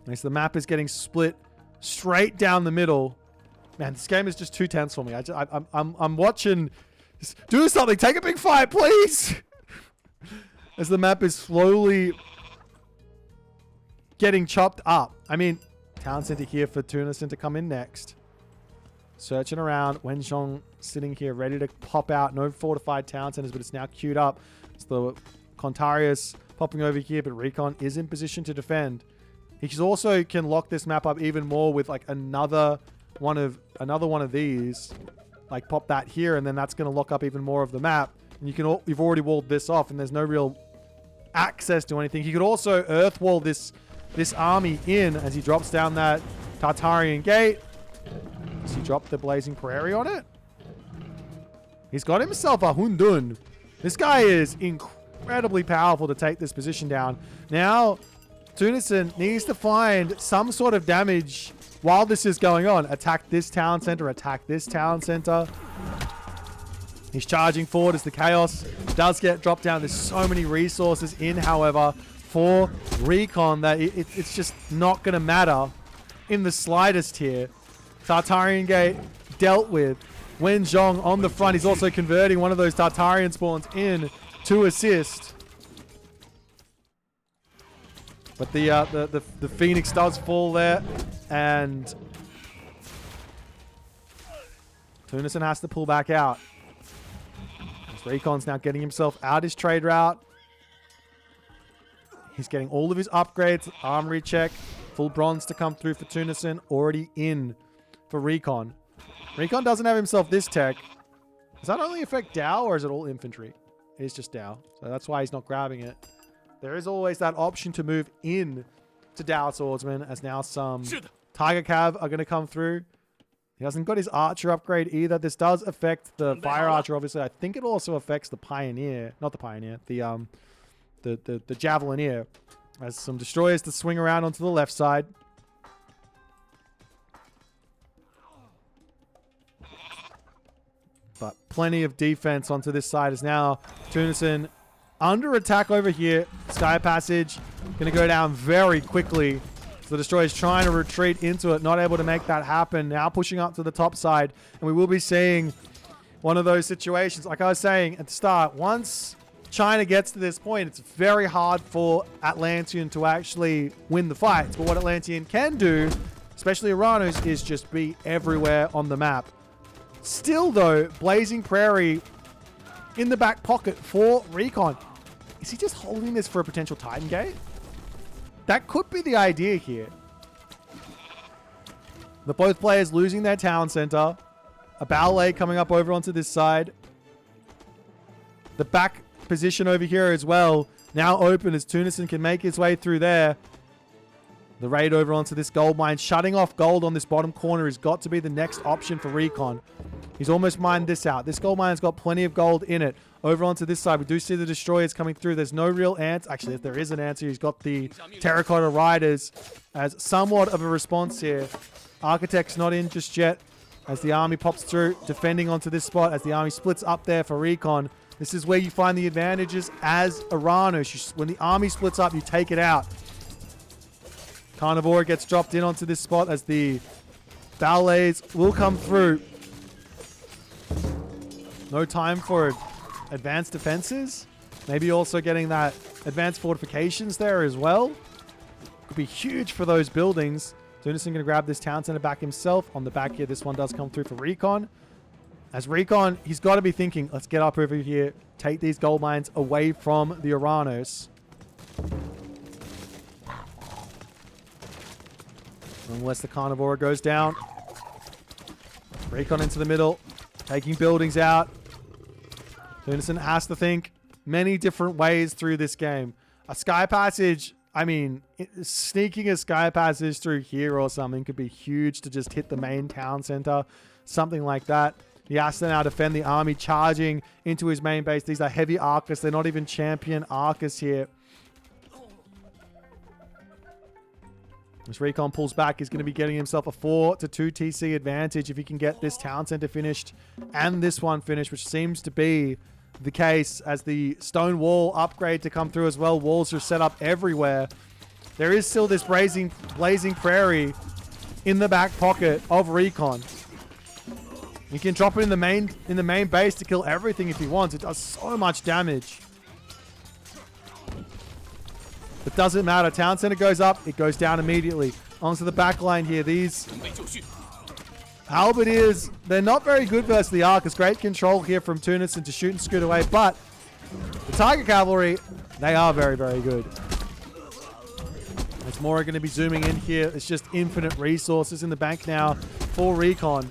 And so the map is getting split straight down the middle. Man, this game is just too tense for me. I'm watching. Just do something. Take a big fight, please. As the map is slowly getting chopped up. I mean, town center here for Tunis to come in next. Searching around. Wenxiong sitting here ready to pop out. No fortified town centers, but it's now queued up. It's the Contarius popping over here, but Recon is in position to defend. He also can lock this map up even more with like another one of these. Like pop that here, and then that's going to lock up even more of the map. And you've already walled this off, and there's no real access to anything. He could also earth wall this army in as he drops down that Tartarian gate. Does he drop the Blazing Prairie on it? He's got himself a Hundun. This guy is incredibly powerful to take this position down. Now, Tunison needs to find some sort of damage while this is going on. Attack this town center. Attack this town center. He's charging forward as the chaos does get dropped down. There's so many resources in, however, for Recon that it's just not going to matter in the slightest here. Tartarian Gate dealt with. Wenxiong on the front. He's also converting one of those Tartarian spawns in to assist. But the Phoenix does fall there, and Tunison has to pull back out. As Recon's now getting himself out his trade route. He's getting all of his upgrades. Armory check. Full bronze to come through for Tunison. Already in for Recon. Recon doesn't have himself this tech. Does that only affect Dow, or is it all infantry? It's just Dow. So that's why he's not grabbing it. There is always that option to move in to Dow Swordsman, as now some Tiger Cav are going to come through. He hasn't got his Archer upgrade either. This does affect the Fire Archer, obviously. I think it also affects the Pioneer. Not the Pioneer. The Javelineer. As some Destroyers to swing around onto the left side. But plenty of defense onto this side as now Tunison under attack over here. Sky Passage going to go down very quickly. So the Destroyer's trying to retreat into it, not able to make that happen. Now pushing up to the top side, and we will be seeing one of those situations. Like I was saying at the start, once China gets to this point, it's very hard for Atlantean to actually win the fights. But what Atlantean can do, especially Uranos, is just be everywhere on the map. Still though, Blazing Prairie in the back pocket for Recon. Is he just holding this for a potential Titan Gate? That could be the idea here. The both players losing their town center. A ballet coming up over onto this side. The back position over here as well, now open as Tunison can make his way through there. The raid over onto this gold mine. Shutting off gold on this bottom corner has got to be the next option for Recon. He's almost mined this out. This gold mine's got plenty of gold in it. Over onto this side, we do see the Destroyers coming through. There's no real answer. Actually, if there is an answer, he's got the Terracotta Riders as somewhat of a response here. Architect's not in just yet as the army pops through, defending onto this spot as the army splits up there for Recon. This is where you find the advantages as Uranos. When the army splits up, you take it out. Carnivore gets dropped in onto this spot as the ballets will come through. No time for advanced defenses. Maybe also getting that advanced fortifications there as well. Could be huge for those buildings. Tunison going to grab this town center back himself. On the back here, this one does come through for Recon. As Recon, he's got to be thinking, let's get up over here, take these gold mines away from the Uranos. Unless the Carnivore goes down. Recon into the middle, taking buildings out. Tunison has to think many different ways through this game. A Sky Passage, I mean, sneaking a Sky Passage through here or something could be huge to just hit the main town center. Something like that. He has to now defend the army, charging into his main base. These are heavy Arcus. They're not even champion Arcus here. As Recon pulls back, he's going to be getting himself a 4-2 TC advantage if he can get this town center finished and this one finished, which seems to be the case as the stone wall upgrade to come through as well. Walls are set up everywhere. There is still this blazing prairie in the back pocket of Recon. He can drop it in the main base to kill everything if he wants. It does so much damage. It doesn't matter. Town center goes up. It goes down immediately. onto the back line here. These halberdiers, they're not very good versus the Arcus. Great control here from Tunis and to shoot and scoot away, but the Tiger Cavalry, they are very, very good. There's more going to be zooming in here. It's just infinite resources in the bank now for Recon.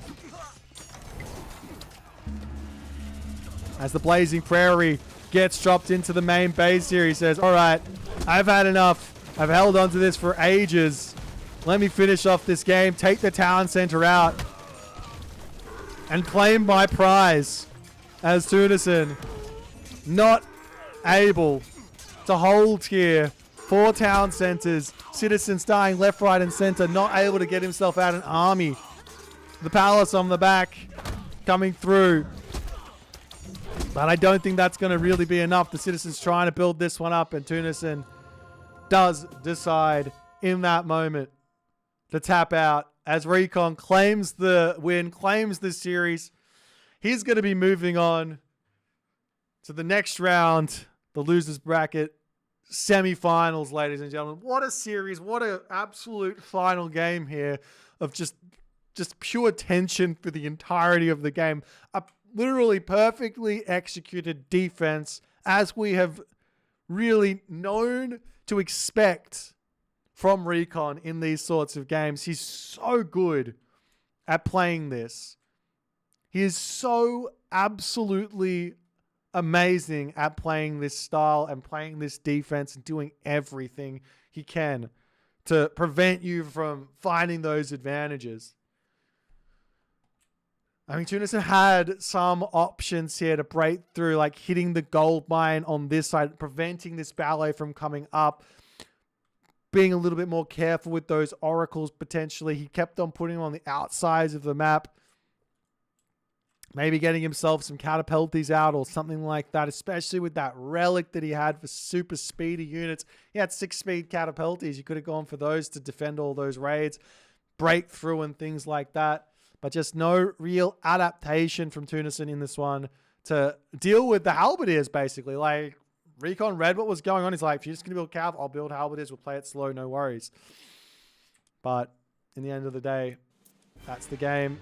As the Blazing Prairie gets dropped into the main base here, he says, all right, I've had enough. I've held on to this for ages. Let me finish off this game, take the town center out, and claim my prize as Tunison. Not able to hold here. 4 town centers. Citizens dying left, right, and center. Not able to get himself out an army. The palace on the back coming through. But I don't think that's going to really be enough. The citizens trying to build this one up, and Tunison does decide in that moment to tap out as Recon claims the win, claims the series. He's going to be moving on to the next round, the losers bracket semi-finals, ladies and gentlemen. What a series. What an absolute final game here of just pure tension for the entirety of the game. A literally perfectly executed defense as we have really known to expect from Recon in these sorts of games. He's so good at playing this. He is so absolutely amazing at playing this style and playing this defense and doing everything he can to prevent you from finding those advantages. I mean, Tunison had some options here to break through, like hitting the gold mine on this side, preventing this ballet from coming up, being a little bit more careful with those oracles potentially. He kept on putting them on the outsides of the map, maybe getting himself some catapulties out or something like that, especially with that relic that he had for super speedy units. He had 6-speed catapulties. You could have gone for those to defend all those raids, break through and things like that. But just no real adaptation from Tunison in this one to deal with the halberdiers, basically. Like, Recon read what was going on. He's like, if you're just going to build cav, I'll build halberdiers. We'll play it slow, no worries. But in the end of the day, that's the game.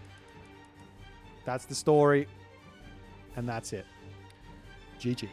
That's the story. And that's it. GG.